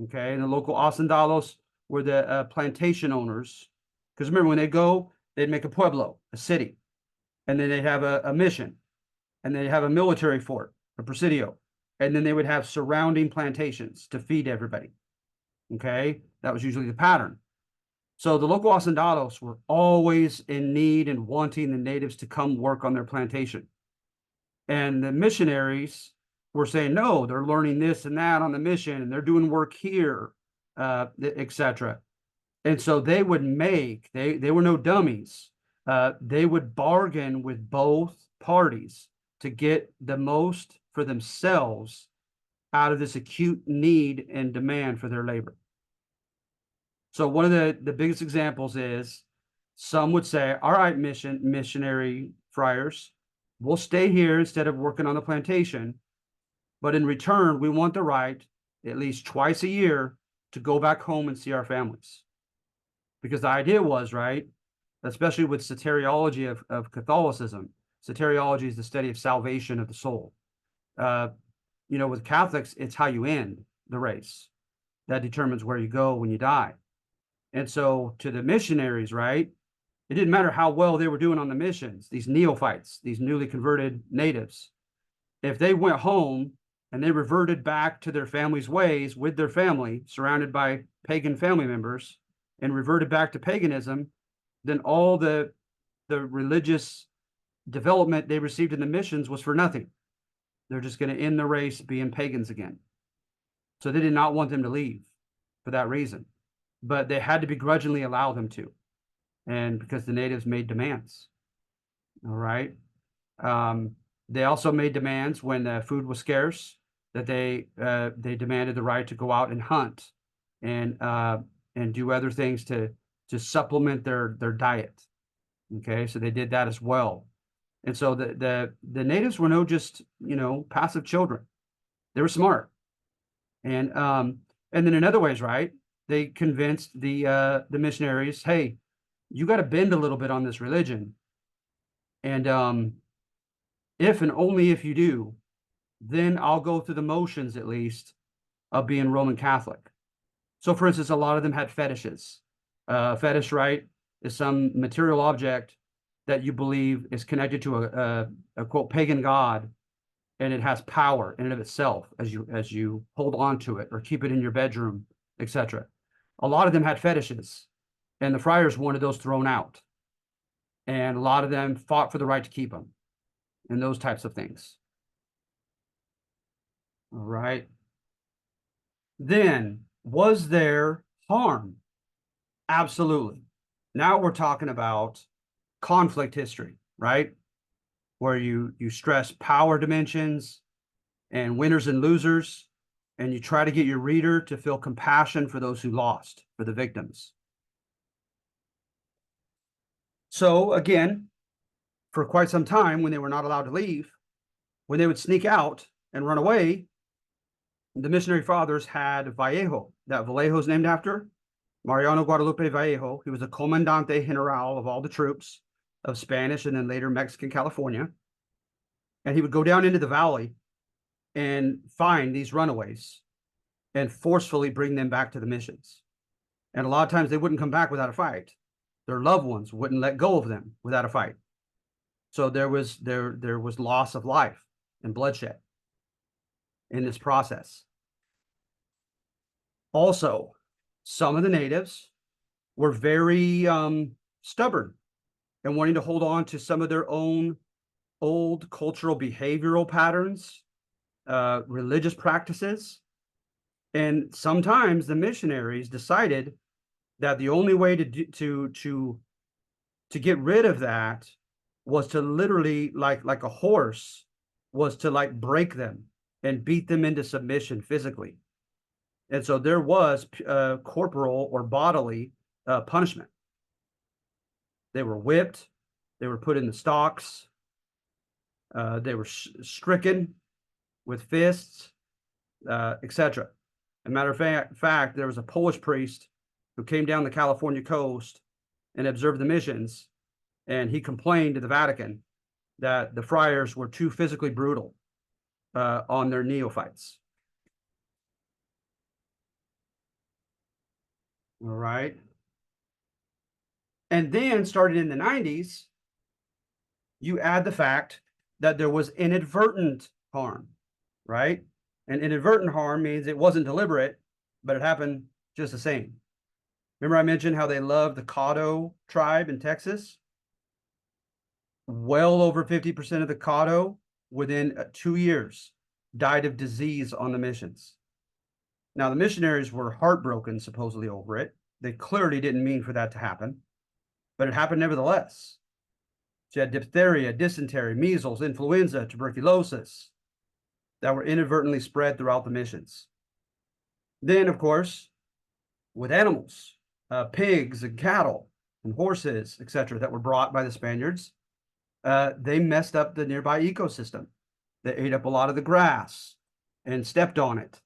okay, and the local hacendados were the plantation owners. Because remember, when they go, they'd make a pueblo, a city, and then they'd have a mission, and they'd have a military fort, a presidio, and then they would have surrounding plantations to feed everybody. Okay, that was usually the pattern. So the local hacendados were always in need and wanting the natives to come work on their plantation. And the missionaries were saying, no, they're learning this and that on the mission, and they're doing work here. etc. And so they would they were no dummies. They would bargain with both parties to get the most for themselves out of this acute need and demand for their labor. So one of the biggest examples is some would say, all right, missionary friars, we'll stay here instead of working on the plantation. But in return, we want the right, at least twice a year, to go back home and see our families. Because the idea was, right, especially with soteriology of Catholicism, soteriology is the study of salvation of the soul. With Catholics, it's how you end the race. That determines where you go when you die. And so to the missionaries, right, it didn't matter how well they were doing on the missions, these neophytes, these newly converted natives. If they went home and they reverted back to their family's ways with their family, surrounded by pagan family members, and reverted back to paganism, then all the religious development they received in the missions was for nothing. They're just going to end the race being pagans again. So they did not want them to leave for that reason. But they had to begrudgingly allow them to. And because the natives made demands. All right. They also made demands when food was scarce, that they demanded the right to go out and hunt and do other things to supplement their diet. Okay, so they did that as well. And so the natives were no just passive children. They were smart. And then in other ways, right, they convinced the missionaries, hey, you got to bend a little bit on this religion. And if and only if you do, then I'll go through the motions, at least, of being Roman Catholic. So, for instance, a lot of them had fetishes. Fetish, right, is some material object that you believe is connected to a quote pagan god, and it has power in and of itself as you hold on to it or keep it in your bedroom, etc. A lot of them had fetishes, and the friars wanted those thrown out. And a lot of them fought for the right to keep them, and those types of things. All right. Then, was there harm? Absolutely. Now we're talking about conflict history, right? Where you stress power dimensions and winners and losers, and you try to get your reader to feel compassion for those who lost, for the victims. So again, for quite some time, when they were not allowed to leave, when they would sneak out and run away, the missionary fathers had Vallejo, that Vallejo is named after, Mariano Guadalupe Vallejo. He was a comandante general of all the troops of Spanish and then later Mexican California. And he would go down into the valley and find these runaways and forcefully bring them back to the missions. And a lot of times they wouldn't come back without a fight. Their loved ones wouldn't let go of them without a fight. So there was loss of life and bloodshed in this process. Also, some of the natives were very stubborn and wanting to hold on to some of their own old cultural behavioral patterns, religious practices. And sometimes the missionaries decided that the only way to get rid of that was to literally, like a horse, was to like break them and beat them into submission physically. And so there was corporal or bodily punishment. They were whipped, they were put in the stocks, they were stricken with fists, etc. As a matter of fact, there was a Polish priest who came down the California coast and observed the missions, and he complained to the Vatican that the friars were too physically brutal on their neophytes. All right. And then, starting in the 90s, you add the fact that there was inadvertent harm, right? And inadvertent harm means it wasn't deliberate, but it happened just the same. Remember I mentioned how they loved the Caddo tribe in Texas? Well over 50% of the Caddo within 2 years died of disease on the missions. Now, the missionaries were heartbroken, supposedly, over it. They clearly didn't mean for that to happen, but it happened nevertheless. So you had diphtheria, dysentery, measles, influenza, tuberculosis that were inadvertently spread throughout the missions. Then, of course, with animals, pigs and cattle and horses, etc., that were brought by the Spaniards, they messed up the nearby ecosystem. They ate up a lot of the grass and stepped on it,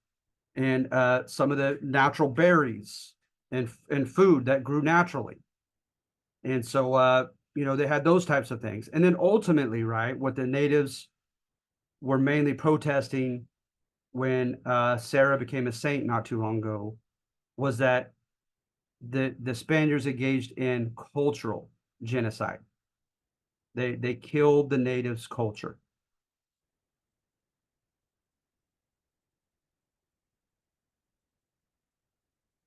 and some of the natural berries and food that grew naturally. And so, they had those types of things. And then ultimately, right, what the natives were mainly protesting when Sarah became a saint not too long ago was that the Spaniards engaged in cultural genocide. They killed the natives' culture.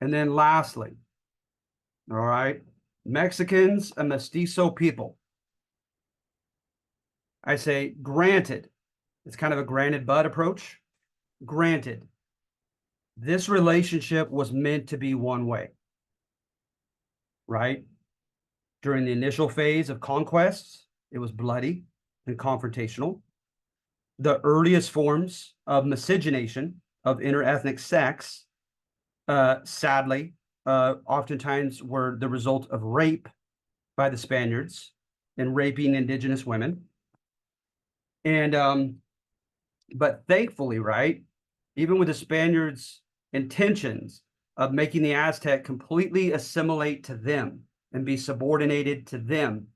And then lastly, all right, Mexicans, a mestizo people. I say, granted, it's kind of a granted but approach. Granted, this relationship was meant to be one way, right? During the initial phase of conquests, it was bloody and confrontational. The earliest forms of miscegenation, of interethnic sex, sadly, oftentimes were the result of rape by the Spaniards and raping indigenous women. And but thankfully, right, even with the Spaniards' intentions of making the Aztec completely assimilate to them and be subordinated to them,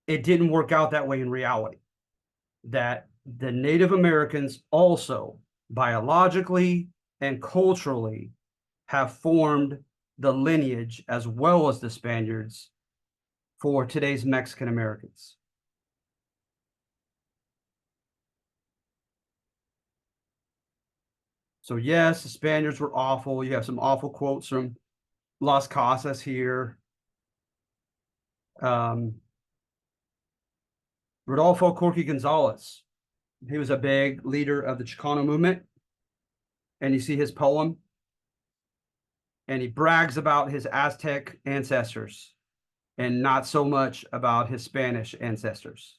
it didn't work out that way in reality. That the Native Americans also biologically and culturally have formed the lineage as well as the Spaniards for today's Mexican Americans. So yes, the Spaniards were awful. You have some awful quotes from Las Casas here. Rodolfo Corky Gonzalez, he was a big leader of the Chicano movement. And you see his poem, and he brags about his Aztec ancestors and not so much about his Spanish ancestors.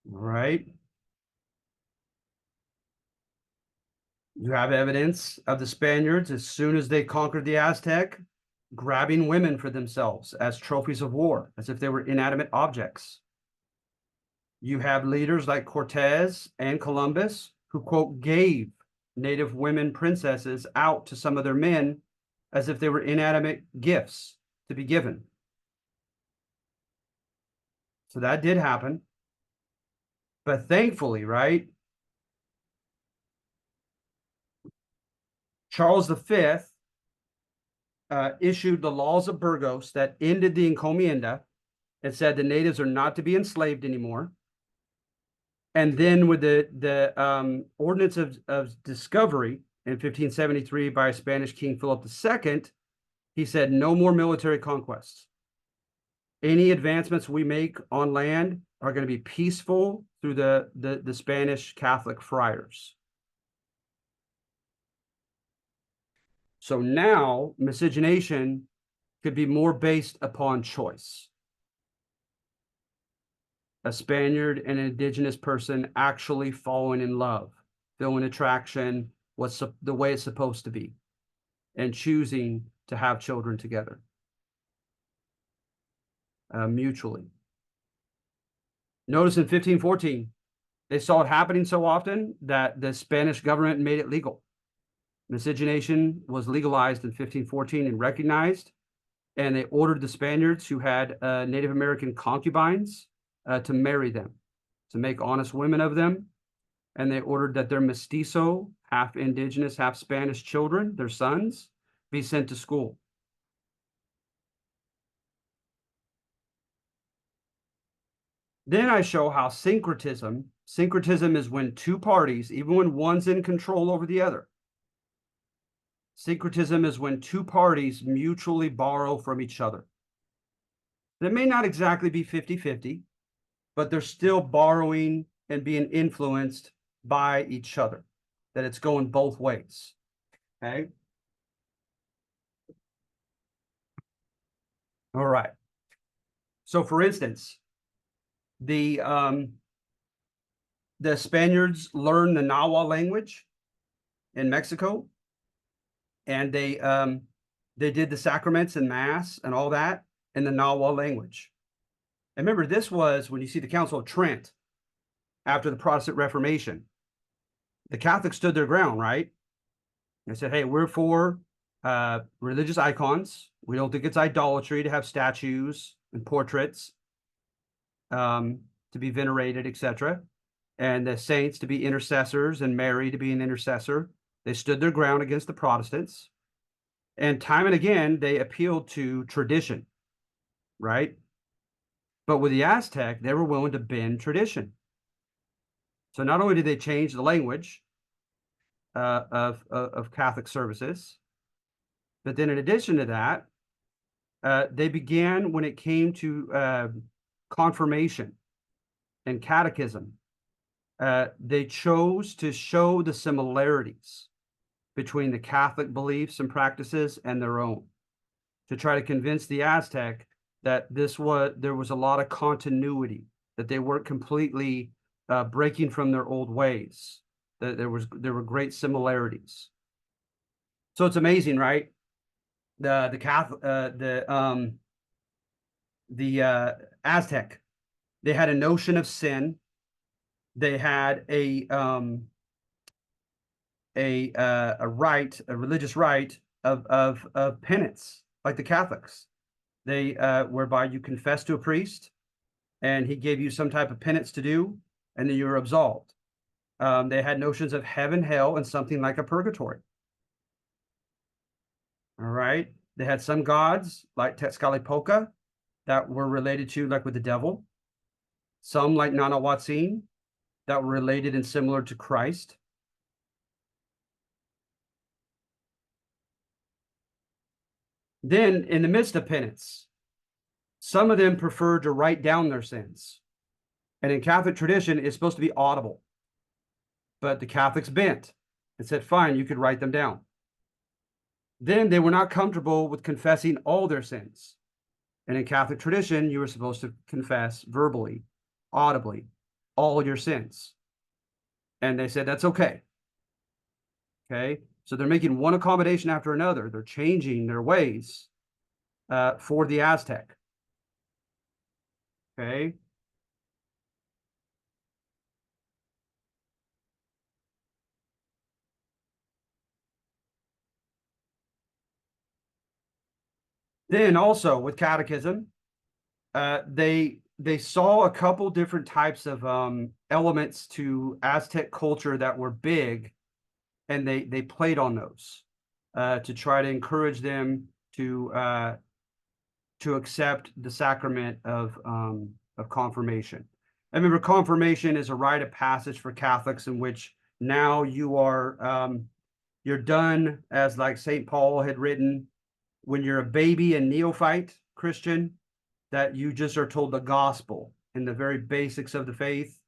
Right? You have evidence of the Spaniards, as soon as they conquered the Aztec, grabbing women for themselves as trophies of war, as if they were inanimate objects. You have leaders like Cortez and Columbus who, quote, gave native women princesses out to some of their men as if they were inanimate gifts to be given. So that did happen. But thankfully, right, Charles V issued the laws of Burgos that ended the encomienda and said the natives are not to be enslaved anymore. And then with the Ordinance of Discovery in 1573 by Spanish King Philip II, he said no more military conquests. Any advancements we make on land are going to be peaceful through the Spanish Catholic friars. So now miscegenation could be more based upon choice. A Spaniard and an indigenous person actually falling in love, feeling attraction, what's the way it's supposed to be, and choosing to have children together mutually. Notice in 1514, they saw it happening so often that the Spanish government made it legal. Miscegenation was legalized in 1514 and recognized, and they ordered the Spaniards who had Native American concubines to marry them, to make honest women of them. And they ordered that their mestizo, half indigenous, half Spanish children, their sons, be sent to school. Then I show how syncretism is when two parties, even when one's in control over the other. Syncretism is when two parties mutually borrow from each other. That may not exactly be 50-50, but they're still borrowing and being influenced by each other, that it's going both ways. Okay. All right. So for instance, the Spaniards learned the Nahua language in Mexico, and they did the sacraments and mass and all that in the Nahua language. And remember, this was when you see the Council of Trent after the Protestant Reformation. The Catholics stood their ground, right? They said, hey, we're for religious icons. We don't think it's idolatry to have statues and portraits to be venerated, etc. And the saints to be intercessors and Mary to be an intercessor. They stood their ground against the Protestants. And time and again, they appealed to tradition, right? But with the Aztec, they were willing to bend tradition. So not only did they change the language of Catholic services, but then in addition to that, they began, when it came to confirmation and catechism, they chose to show the similarities between the Catholic beliefs and practices and their own, to try to convince the Aztec that there was a lot of continuity, that they weren't completely breaking from their old ways, that there were great similarities. So it's amazing, right? The Catholic the Aztec, they had a notion of sin. They had a rite, a religious rite of penance, like the Catholics. They whereby you confess to a priest, and he gave you some type of penance to do, and then you were absolved. They had notions of heaven, hell, and something like a purgatory. All right. They had some gods like Tezcatlipoca that were related to, like, with the devil. Some like Nanahuatzin that were related and similar to Christ. Then, in the midst of penance, some of them preferred to write down their sins. And in Catholic tradition, it's supposed to be audible. But the Catholics bent and said, fine, you could write them down. Then they were not comfortable with confessing all their sins. And in Catholic tradition, you were supposed to confess verbally, audibly, all your sins. And they said, that's okay. Okay. So they're making one accommodation after another. They're changing their ways for the Aztec. Okay. Then also with catechism, they saw a couple different types of elements to Aztec culture that were big, and they played on those to try to encourage them to accept the sacrament of confirmation. I remember confirmation is a rite of passage for Catholics in which now you are you're done, as like St. Paul had written, when you're a baby and neophyte Christian, that you just are told the gospel and the very basics of the faith.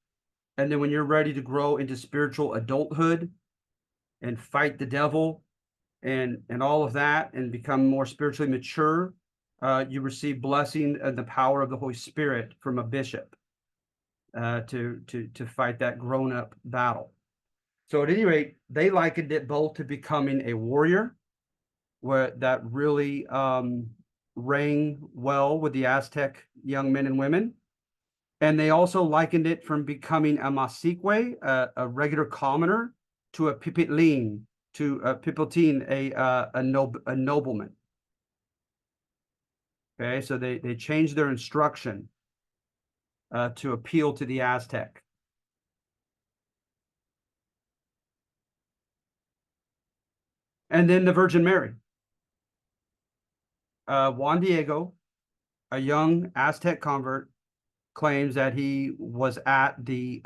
And then when you're ready to grow into spiritual adulthood and fight the devil and all of that and become more spiritually mature, you receive blessing and the power of the Holy Spirit from a bishop to fight that grown-up battle. So at any rate, they likened it both to becoming a warrior, where that really rang well with the Aztec young men and women. And they also likened it from becoming a masikwe, a regular commoner, to a pipitlin, to a pipitin, a nobleman. Okay, so they changed their instruction to appeal to the Aztec. And then the Virgin Mary. Juan Diego, a young Aztec convert, claims that he was at the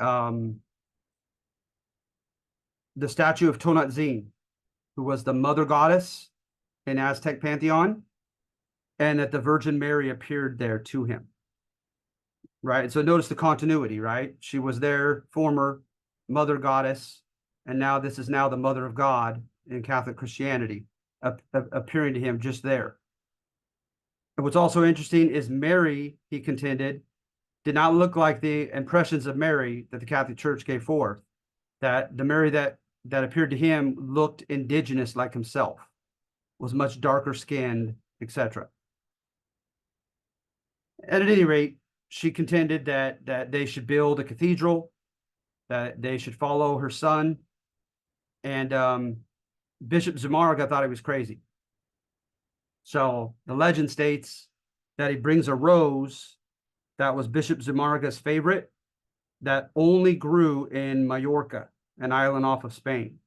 statue of Tonantzin, who was the mother goddess in Aztec pantheon, and that the Virgin Mary appeared there to him. Right. So notice the continuity, right? She was there, former, mother goddess, and now this is now the mother of God in Catholic Christianity, appearing to him just there. And what's also interesting is Mary, he contended, did not look like the impressions of Mary that the Catholic Church gave forth. That the Mary that appeared to him looked indigenous like himself, was much darker skinned, etc. And at any rate, she contended that they should build a cathedral, that they should follow her son, and Bishop Zumarraga thought he was crazy. So the legend states that he brings a rose that was Bishop Zumarraga's favorite that only grew in Majorca, an island off of Spain.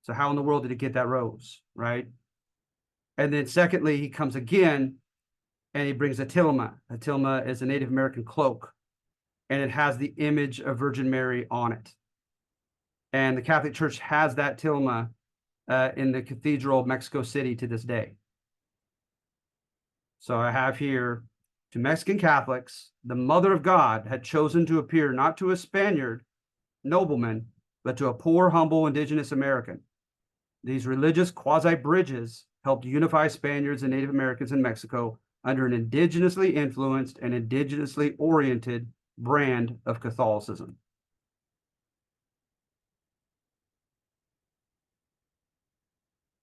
So how in the world did he get that rose, right? And then secondly, he comes again and he brings a tilma. A tilma is a Native American cloak, and it has the image of Virgin Mary on it. And the Catholic Church has that tilma in the Cathedral of Mexico City to this day. So I have here, to Mexican Catholics, the Mother of God had chosen to appear not to a Spaniard nobleman, but to a poor, humble, indigenous American. These religious quasi-bridges helped unify Spaniards and Native Americans in Mexico under an indigenously influenced and indigenously oriented brand of Catholicism.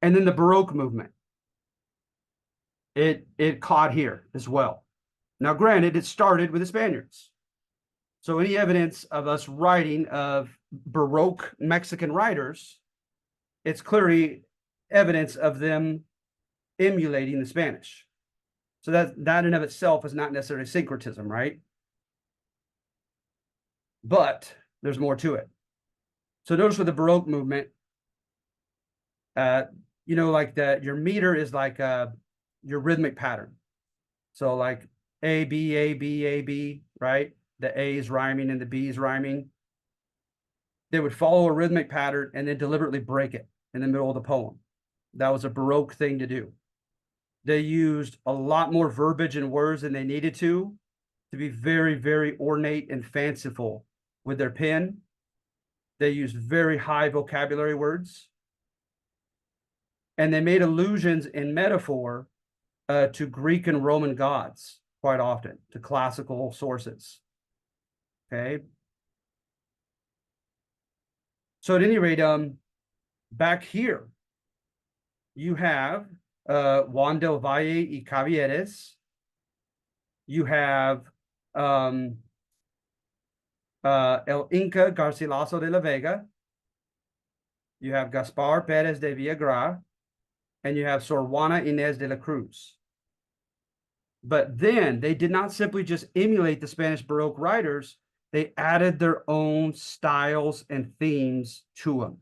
And then the Baroque movement. It caught here as well. Now, granted, it started with the Spaniards. So any evidence of us writing of Baroque Mexican writers, it's clearly evidence of them emulating the Spanish. So that in of itself is not necessarily syncretism, right? But there's more to it. So notice with the Baroque movement, you know, like your meter is like your rhythmic pattern. So like A, B, A, B, A, B, right? The A is rhyming and the B is rhyming. They would follow a rhythmic pattern and then deliberately break it in the middle of the poem. That was a Baroque thing to do. They used a lot more verbiage and words than they needed to be very, very ornate and fanciful with their pen. They used very high vocabulary words. And they made allusions in metaphor to Greek and Roman gods quite often, to classical sources. Okay. So at any rate, back here, you have Juan del Valle y Cavieres. You have El Inca Garcilaso de la Vega. You have Gaspar Perez de Villagra, and you have Sor Juana Inés de la Cruz. But then they did not simply just emulate the Spanish Baroque writers, they added their own styles and themes to them,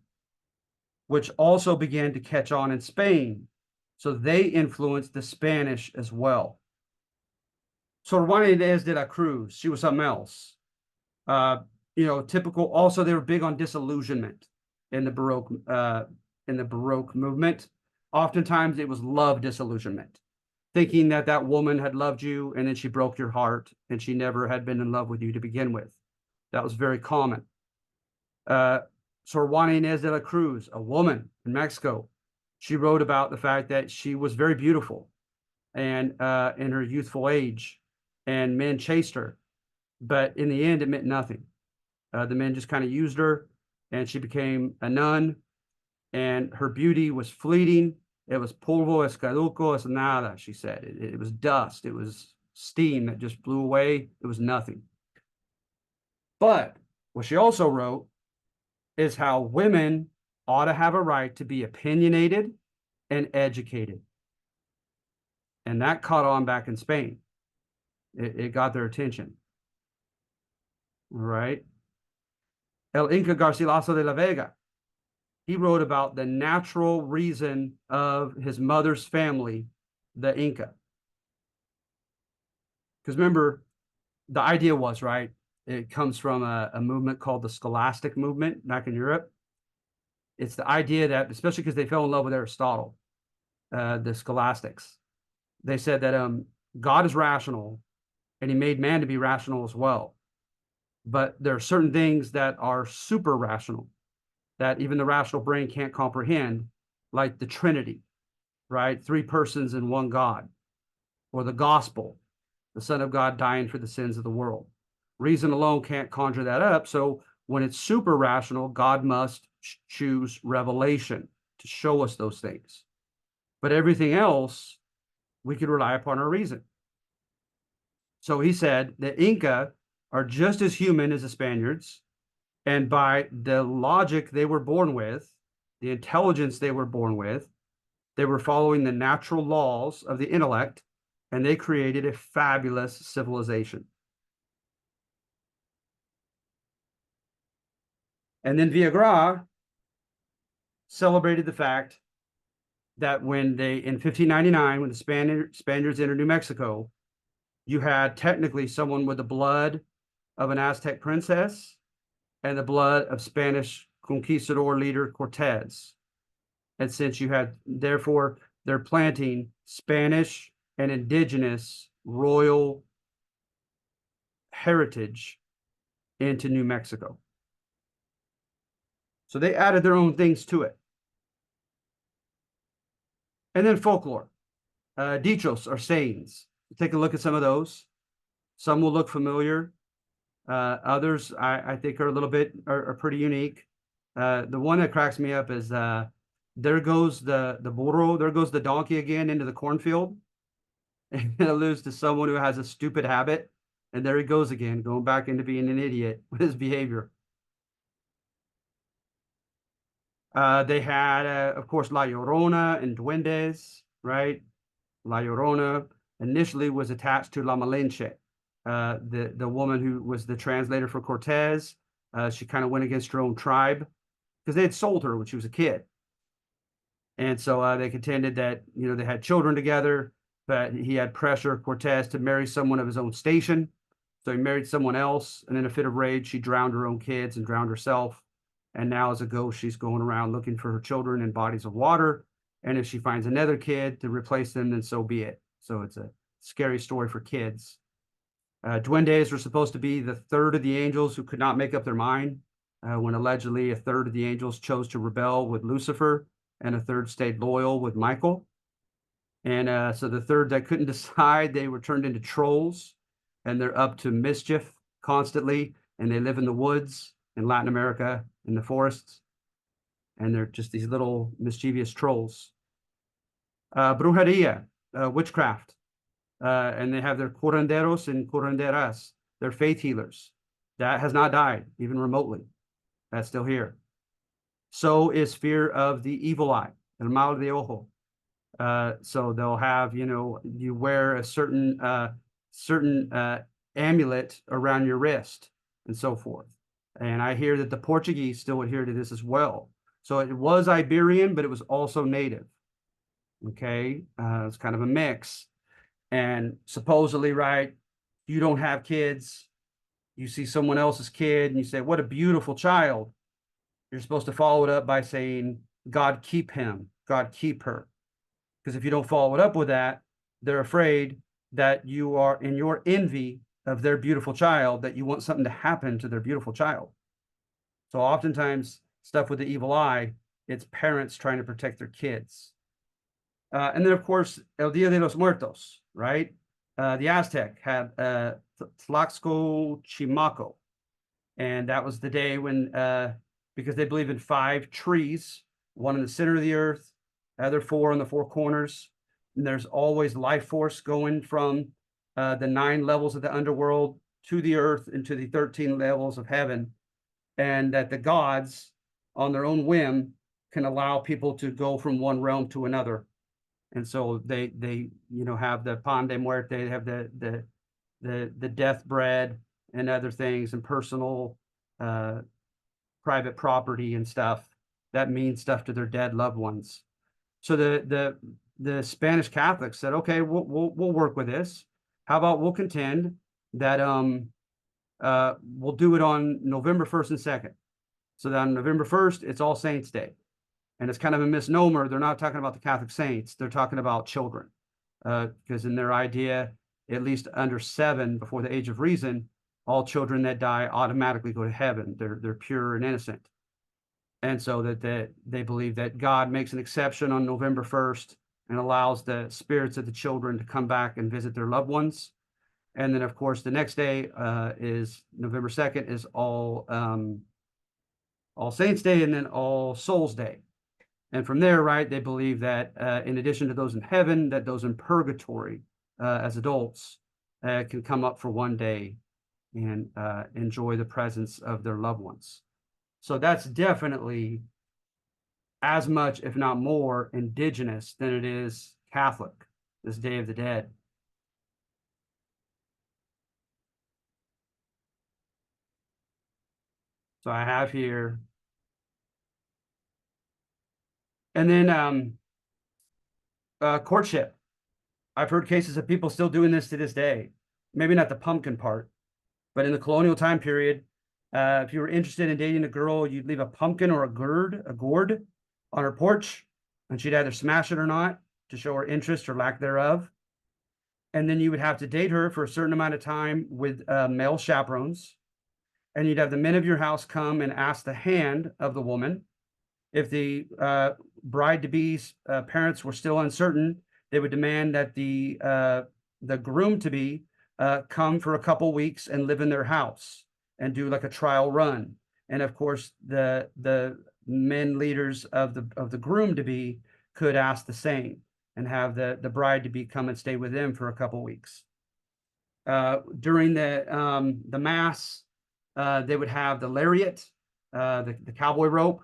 which also began to catch on in Spain. So they influenced the Spanish as well. Sor Juana Inés de la Cruz, she was something else. You know, typical. Also, they were big on disillusionment in the Baroque movement. Oftentimes, it was love disillusionment, thinking that that woman had loved you and then she broke your heart and she never had been in love with you to begin with. That was very common. Sor Juana Inés de la Cruz, a woman in Mexico, she wrote about the fact that she was very beautiful and in her youthful age, and men chased her. But in the end, it meant nothing. The men just kind of used her, and she became a nun, and her beauty was fleeting. It was polvo es caduco es nada, she said. It was dust. It was steam that just blew away. It was nothing. But what she also wrote is how women ought to have a right to be opinionated and educated. And that caught on back in Spain. It got their attention. All right. El Inca Garcilaso de la Vega, he wrote about the natural reason of his mother's family, the Inca. Because remember, the idea was, right, it comes from a movement called the Scholastic movement back in Europe. It's the idea that, especially because they fell in love with Aristotle, the scholastics, they said that God is rational and he made man to be rational as well. but there are certain things that are super rational that even the rational brain can't comprehend, like the Trinity, right? Three persons in one God, or the gospel, the Son of God dying for the sins of the world. Reason alone can't conjure that up. So when it's super rational, God must choose revelation to show us those things. But everything else, we could rely upon our reason. So he said the Inca are just as human as the Spaniards, and by the logic they were born with, the intelligence they were born with, they were following the natural laws of the intellect, and they created a fabulous civilization. And then Villagra celebrated the fact that when they, in 1599, when the Spaniards entered New Mexico, you had technically someone with the blood of an Aztec princess and the blood of Spanish conquistador leader Cortez. And since you had, therefore, they're planting Spanish and indigenous royal heritage into New Mexico. So they added their own things to it. And then folklore. Dichos are sayings. Take a look at some of those. Some will look familiar. Others I think are a little bit are pretty unique. The one that cracks me up is there goes the burro, there goes the donkey again into the cornfield. And it alludes to someone who has a stupid habit. And there he goes again, going back into being an idiot with his behavior. They had, of course, La Llorona and Duendes, right? La Llorona initially was attached to La Malinche, the woman who was the translator for Cortez. She kind of went against her own tribe because they had sold her when she was a kid. And so they contended that, you know, they had children together, but he had pressure Cortez to marry someone of his own station. So he married someone else, and in a fit of rage, she drowned her own kids and drowned herself. And now as a ghost, she's going around looking for her children in bodies of water. And if she finds another kid to replace them, then so be it. So it's a scary story for kids. Duendes were supposed to be the third of the angels who could not make up their mind, when allegedly a third of the angels chose to rebel with Lucifer and a third stayed loyal with Michael. And so the third that couldn't decide, they were turned into trolls, and they're up to mischief constantly, and they live in the woods in Latin America, in the forests, and they're just these little mischievous trolls. Brujeria, witchcraft, and they have their curanderos and curanderas, their faith healers. That has not died, even remotely. That's still here. So is fear of the evil eye, el mal de ojo. So they'll have, you know, you wear a certain amulet around your wrist and so forth. And I hear that the Portuguese still adhere to this as well. So it was Iberian, but it was also native. Okay, it's kind of a mix. And supposedly, right, you don't have kids, you see someone else's kid and you say, what a beautiful child. You're supposed to follow it up by saying, God keep him, God keep her. Because if you don't follow it up with that, they're afraid that you are in your envy of their beautiful child, that you want something to happen to their beautiful child. So oftentimes stuff with the evil eye, it's parents trying to protect their kids. And then, of course, El Dia de los Muertos, right? The Aztec had Tlaxcochimaco. And that was the day when, because they believe in 5 trees, one in the center of the earth, other 4 on the 4 corners. And there's always life force going from the 9 levels of the underworld to the earth and to the 13 levels of heaven. And that the gods, on their own whim, can allow people to go from one realm to another. And so they you know, have the pan de muerte, they have the death bread and other things, and personal private property and stuff that means stuff to their dead loved ones. So the Spanish Catholics said, okay, we'll work with this. How about we'll contend that we'll do it on November 1st and 2nd. So that on November 1st, it's All Saints Day. And it's kind of a misnomer. They're not talking about the Catholic saints. They're talking about children. Because in their idea, at least under 7, before the age of reason, all children that die automatically go to heaven. They're pure and innocent. And so that they believe that God makes an exception on November 1st and allows the spirits of the children to come back and visit their loved ones. And then, of course, the next day is November 2nd is All Saints Day, and then All Souls Day. And from there, right, they believe that in addition to those in heaven, that those in purgatory as adults can come up for one day and enjoy the presence of their loved ones. So that's definitely as much, if not more, indigenous than it is Catholic, this Day of the Dead. So I have here. And then courtship. I've heard cases of people still doing this to this day. Maybe not the pumpkin part, but in the colonial time period, if you were interested in dating a girl, you'd leave a pumpkin or a gourd on her porch, and she'd either smash it or not to show her interest or lack thereof. And then you would have to date her for a certain amount of time with male chaperones. And you'd have the men of your house come and ask the hand of the woman. If the bride-to-be's parents were still uncertain, they would demand that the groom-to-be come for a couple weeks and live in their house and do like a trial run. And of course, the men leaders of the groom-to-be could ask the same and have the bride-to-be come and stay with them for a couple weeks. During the mass, they would have the lariat, the cowboy rope,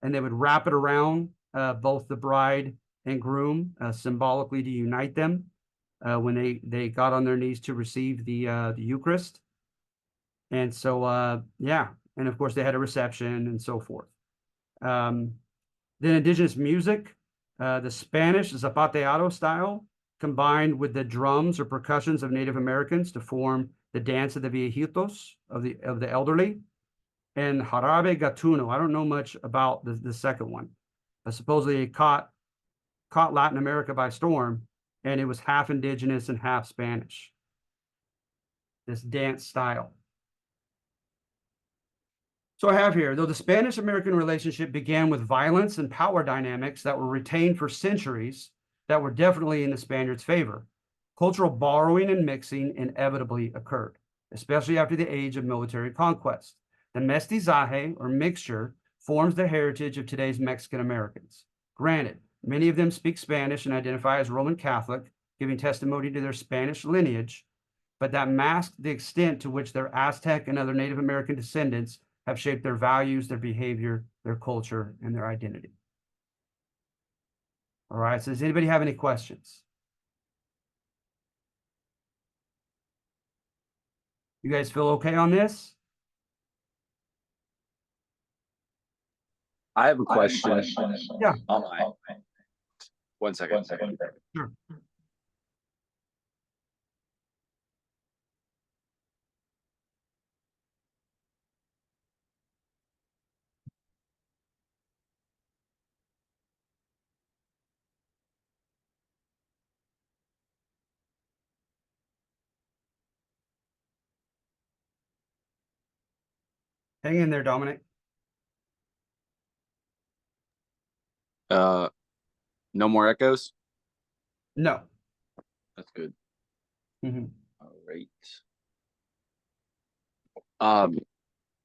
and they would wrap it around both the bride and groom, symbolically to unite them when they got on their knees to receive the Eucharist. And so, yeah, and of course they had a reception and so forth. Then indigenous music, the Spanish zapateado style, combined with the drums or percussions of Native Americans to form the dance of the viejitos, of the elderly. And jarabe gatuno, I don't know much about the second one, but supposedly it caught Latin America by storm, and it was half indigenous and half Spanish, this dance style. So I have here, though the Spanish-American relationship began with violence and power dynamics that were retained for centuries, that were definitely in the Spaniards' favor, cultural borrowing and mixing inevitably occurred, especially after the age of military conquest. The mestizaje, or mixture, forms the heritage of today's Mexican Americans. Granted, many of them speak Spanish and identify as Roman Catholic, giving testimony to their Spanish lineage, but that masks the extent to which their Aztec and other Native American descendants have shaped their values, their behavior, their culture, and their identity. All right, so does anybody have any questions? You guys feel okay on this? I have a question. Yeah. Online. 1 second. Sure. Hang in there, Dominic. No more echoes? No. That's good. Mm-hmm. All right.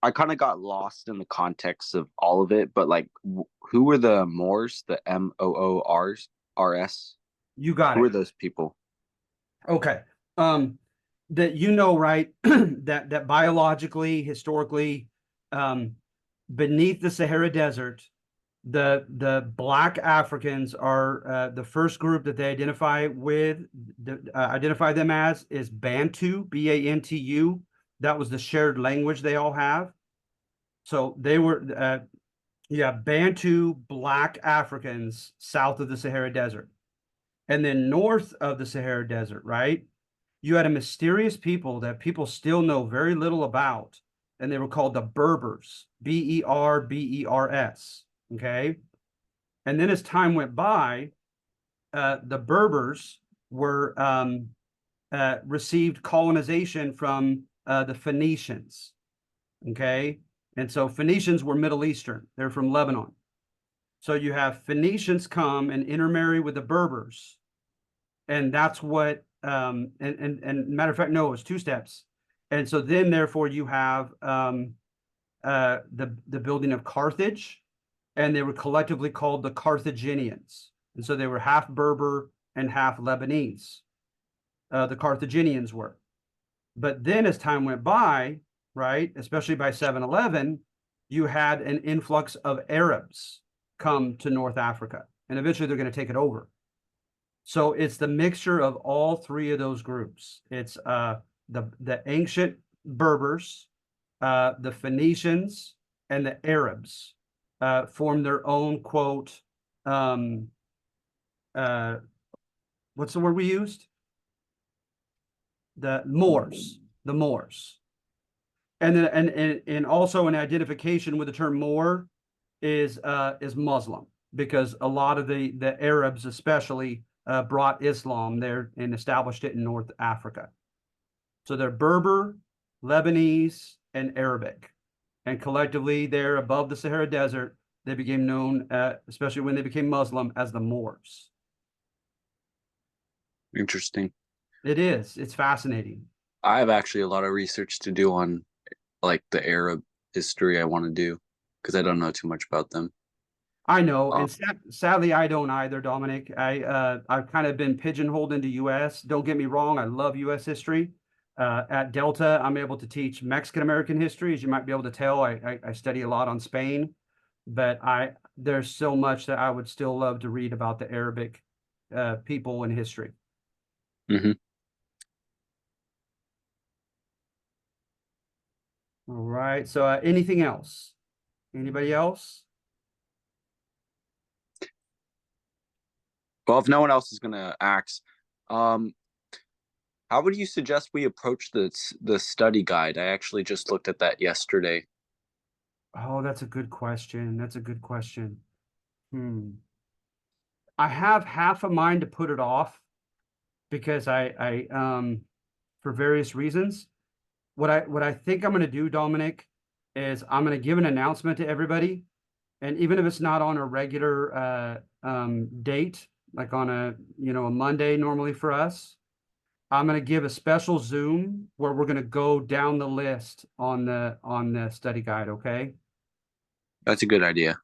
I kind of got lost in the context of all of it, but like, who were the Moors, the Moors, RS? You got Who it. were those people? Okay. That right, that biologically, historically, beneath the Sahara Desert, the Black Africans are the first group that they identify them as is Bantu, Bantu. That was the shared language they all have. So they were, Bantu Black Africans south of the Sahara Desert. And then north of the Sahara Desert, right? You had a mysterious people that people still know very little about, and they were called the Berbers, Berbers. Okay. And then as time went by, the Berbers were received colonization from the Phoenicians. Okay. And so Phoenicians were Middle Eastern. They're from Lebanon. So you have Phoenicians come and intermarry with the Berbers. And that's what, and matter of fact, no, it was two steps. And so then therefore you have the building of Carthage, and they were collectively called the Carthaginians. And so they were half Berber and half Lebanese. The Carthaginians were. But then as time went by, right, especially by 711, you had an influx of Arabs come to North Africa, and eventually they're going to take it over. So it's the mixture of all three of those groups. It's the ancient Berbers, the Phoenicians, and the Arabs form their own, quote, what's the word we used? The Moors. And then and also an identification with the term Moor is Muslim, because a lot of the Arabs especially brought Islam there and established it in North Africa. So they're Berber, Lebanese, and Arabic. And collectively there above the Sahara Desert, they became known, especially when they became Muslim, as the Moors. Interesting. It is. It's fascinating. I have actually a lot of research to do on like the Arab history I want to do because I don't know too much about them. I know, and sadly, I don't either, Dominic. I've kind of been pigeonholed into U.S. Don't get me wrong, I love U.S. history. At Delta, I'm able to teach Mexican American history. As you might be able to tell, I study a lot on Spain, but there's so much that I would still love to read about the Arabic people and history. Mm-hmm. All right. So anything else? Anybody else? Well, if no one else is gonna ask, how would you suggest we approach the study guide? I actually just looked at that yesterday. Oh, that's a good question. That's a good question. I have half a mind to put it off because I for various reasons. What I think I'm going to do, Dominic, is I'm going to give an announcement to everybody, and even if it's not on a regular date, like on a Monday normally for us, I'm going to give a special Zoom where we're going to go down the list on the study guide. Okay. That's a good idea.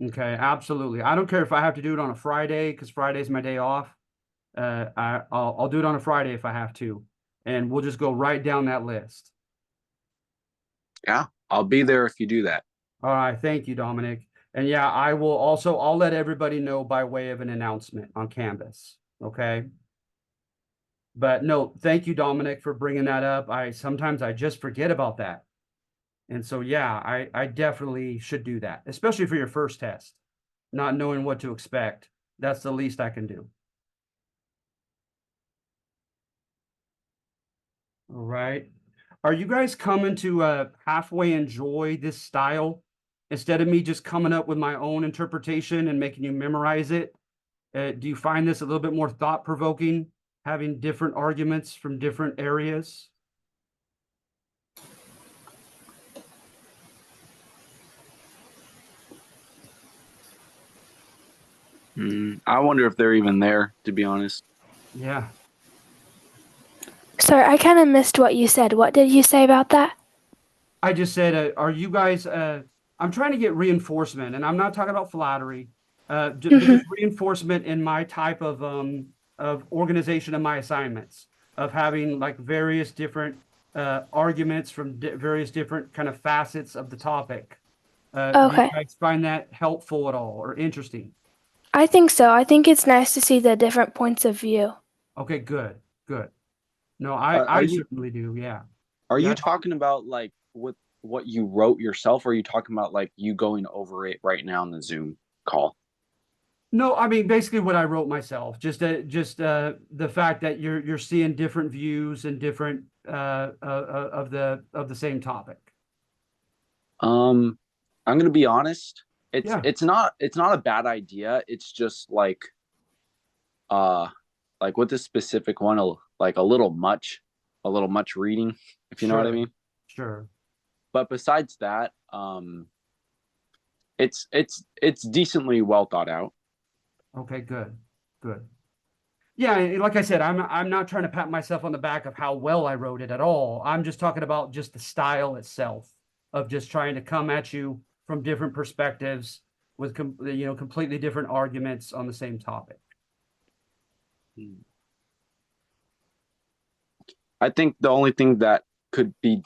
Okay, absolutely. I don't care if I have to do it on a Friday because Friday's my day off. I'll do it on a Friday if I have to, and we'll just go right down that list. Yeah, I'll be there if you do that. All right, thank you, Dominic. And yeah, I'll let everybody know by way of an announcement on Canvas. Okay. But no, thank you, Dominic, for bringing that up. Sometimes I just forget about that. And so, yeah, I definitely should do that, especially for your first test, not knowing what to expect. That's the least I can do. All right. Are you guys coming to halfway enjoy this style instead of me just coming up with my own interpretation and making you memorize it? Do you find this a little bit more thought-provoking, having different arguments from different areas? I wonder if they're even there, to be honest. Yeah. Sorry, I kind of missed what you said. What did you say about that? I just said, are you guys, I'm trying to get reinforcement, and I'm not talking about flattery, just reinforcement in my type of organization of my assignments, of having like various different arguments from various different kind of facets of the topic. Do Okay. you guys find that helpful at all or interesting? I think so. I think it's nice to see the different points of view. Okay, good. No, Are I you certainly do. Yeah. are Yeah. you talking about like what you wrote yourself, or are you talking about like you going over it right now in the Zoom call? No, I mean basically what I wrote myself. Just the fact that you're seeing different views and different of the same topic. I'm gonna be honest. Yeah. It's not a bad idea. It's just like with this specific one, like a little much. a little much reading, if you know what I Sure. mean. Sure. But besides that, it's decently well thought out. Okay, good. Good. Yeah, and like I said, I'm not trying to pat myself on the back of how well I wrote it at all. I'm just talking about just the style itself of just trying to come at you from different perspectives with completely different arguments on the same topic. I think the only thing that could be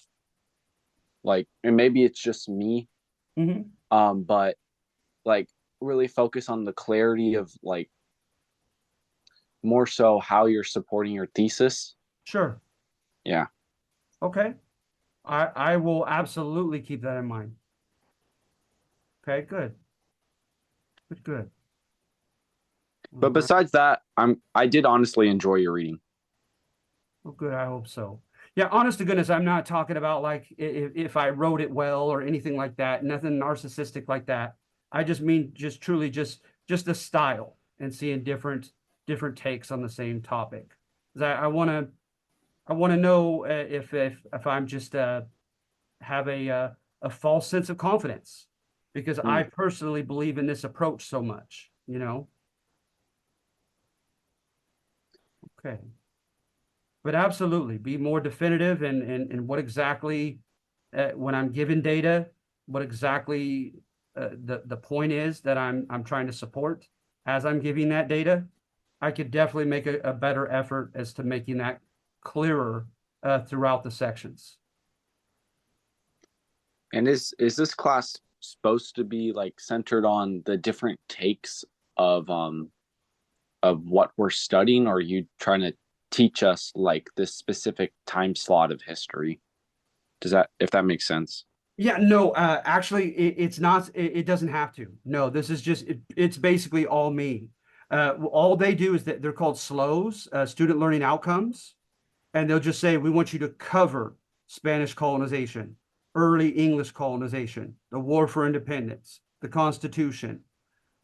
like, and maybe it's just me, Mhm. but like really focus on the clarity of like more so how you're supporting your thesis. Sure. Yeah. Okay. I will absolutely keep that in mind. Okay, good. Good, good. But All right. besides that, I did honestly enjoy your reading. Well, good. I hope so. Yeah, honest to goodness, I'm not talking about like if I wrote it well or anything like that. Nothing narcissistic like that. I just mean just truly just the style and seeing different takes on the same topic. 'Cause I want to know if I'm just have a false sense of confidence because I personally believe in this approach so much. Okay. But absolutely be more definitive and what exactly when I'm given data, what exactly the point is that I'm trying to support as I'm giving that data. I could definitely make a better effort as to making that clearer throughout the sections. And is this class supposed to be like centered on the different takes of what we're studying, or are you trying to teach us like this specific time slot of history? If that makes sense? Yeah, no, actually, it's not. It doesn't have to. No, this is just. It's basically all me. All they do is that they're called SLOs, student learning outcomes, and they'll just say we want you to cover Spanish colonization, early English colonization, the War for Independence, the Constitution.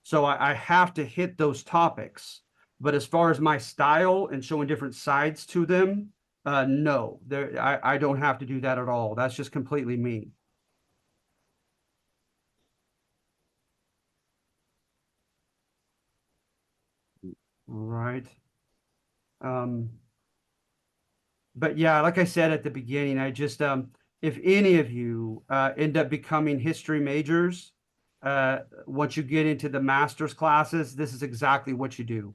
So I have to hit those topics. But as far as my style and showing different sides to them, no, I don't have to do that at all. That's just completely me. Right. Um, but yeah, like I said at the beginning, I just if any of you end up becoming history majors, once you get into the master's classes, this is exactly what you do.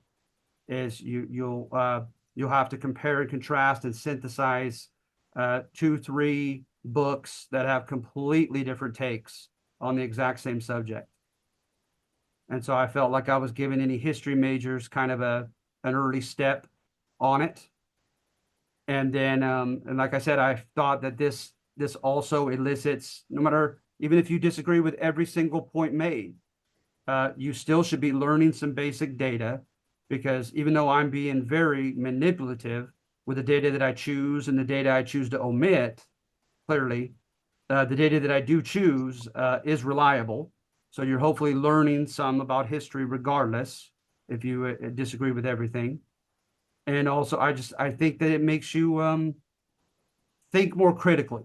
Is you'll have to compare and contrast and synthesize 2, 3 books that have completely different takes on the exact same subject. And so I felt like I was giving any history majors kind of an early step on it. And then and like I said, I thought that this also elicits, no matter, even if you disagree with every single point made, you still should be learning some basic data, because even though I'm being very manipulative with the data that I choose and the data I choose to omit, clearly, the data that I do choose is reliable. So you're hopefully learning some about history regardless if you disagree with everything. And also, I think that it makes you think more critically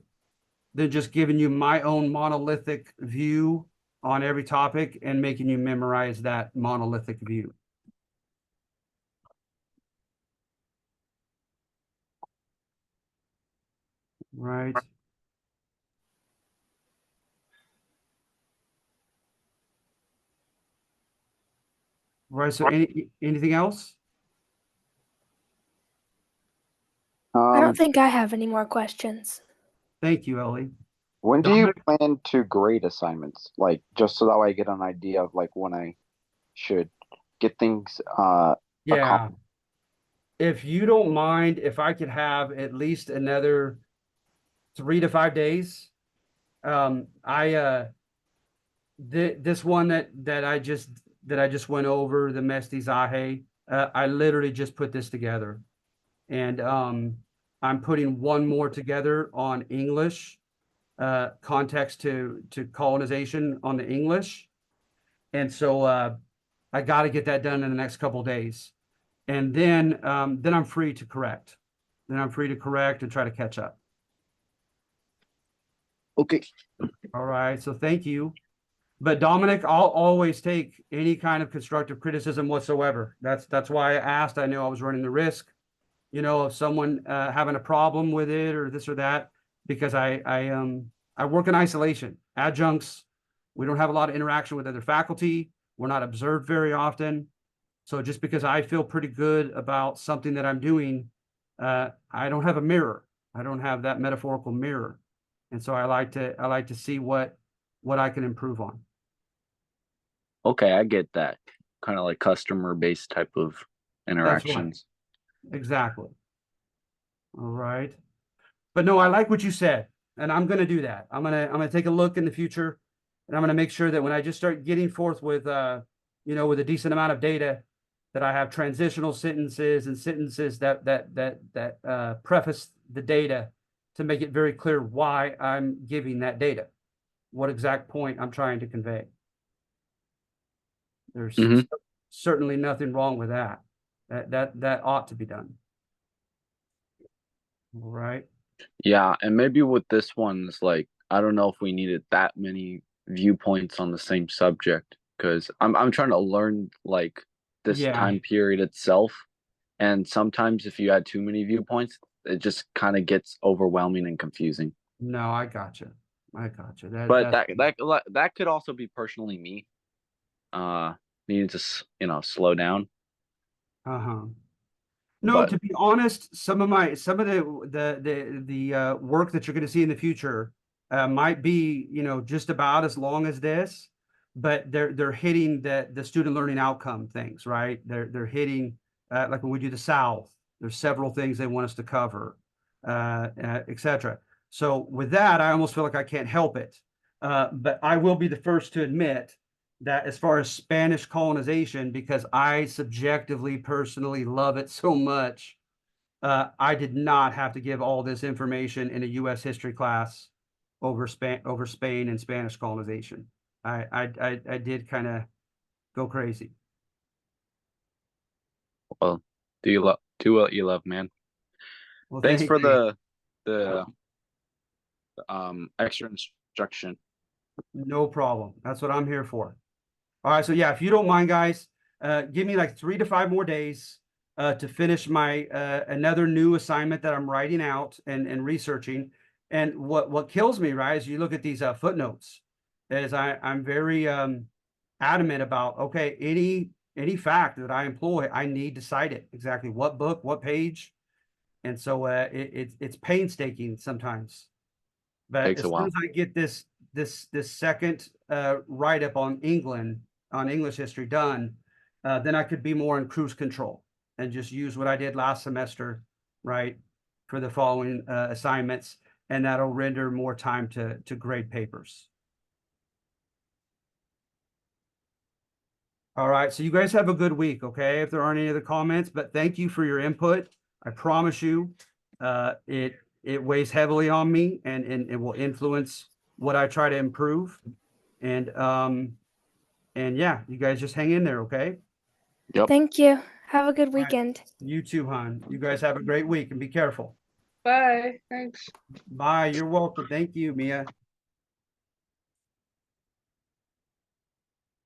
than just giving you my own monolithic view on every topic and making you memorize that monolithic view. Right. Right. So anything else? I Um, don't think I have any more questions. Thank you, Ellie. when do you Dominic? plan to grade assignments? Like just so that way I get an idea of like when I should get things Yeah. accomplished. If you don't mind, if I could have at least another 3 to 5 days. This one that I just went over, the Mestizaje, I literally just put this together. And I'm putting one more together on English, context to colonization on the English. And so I got to get that done in the next couple days. And then I'm free to correct. then I'm free to correct and try to catch up. Okay. All right, so thank you. But Dominic, I'll always take any kind of constructive criticism whatsoever. That's why I asked. I knew I was running the risk, of someone having a problem with it or this or that, because I work in isolation. Adjuncts, we don't have a lot of interaction with other faculty. We're not observed very often. So just because I feel pretty good about something that I'm doing, I don't have a mirror. I don't have that metaphorical mirror. And so I like to see what I can improve on. Okay, I get that. Kind of like customer based type of interactions. Exactly. All right. But no, I like what you said, and I'm going to do that. I'm going to take a look in the future, and I'm going to make sure that when I just start getting forth with with a decent amount of data, that I have transitional sentences and sentences that preface the data to make it very clear why I'm giving that data, what exact point I'm trying to convey. There's certainly nothing wrong with that. That ought to be done. All right. Yeah, and maybe with this one, it's like I don't know if we needed that many viewpoints on the same subject, because I'm trying to learn like this time period itself, and sometimes if you add too many viewpoints, it just kind of gets overwhelming and confusing. No, I gotcha. But that could also be personally me, needing to slow down. No, But to be honest, some of the work that you're going to see in the future might be just about as long as this, but they're hitting the student learning outcome things, right? They're hitting like when we do the South, there's several things they want us to cover, etc. So with that, I almost feel like I can't help it, but I will be the first to admit that as far as Spanish colonization, because I subjectively, personally love it so much, I did not have to give all this information in a U.S. history class over Spain and Spanish colonization. I did kind of go crazy. Well, do what you love, man. Well, Thanks for the extra instruction. No problem. That's what I'm here for. All right, so yeah, if you don't mind, guys, give me like 3 to 5 more days to finish my another new assignment that I'm writing out and researching. And what kills me, right, is you look at these footnotes, is I'm very adamant about, okay, any fact that I employ, I need to cite it exactly, what book, what page, and so it's painstaking sometimes. But Takes as a soon while. as I get this second write-up on English history done, then I could be more in cruise control and just use what I did last semester, right, for the following assignments, and that'll render more time to grade papers. All right, so you guys have a good week, okay? If there aren't any other comments, but thank you for your input. I promise you, it weighs heavily on me, and it will influence what I try to improve. And yeah, you guys just hang in there, okay? Yep. Thank you. Have a good All right. weekend. You too, hon. You guys have a great week and be careful. Bye. Thanks. Bye. You're welcome. Thank you, Mia.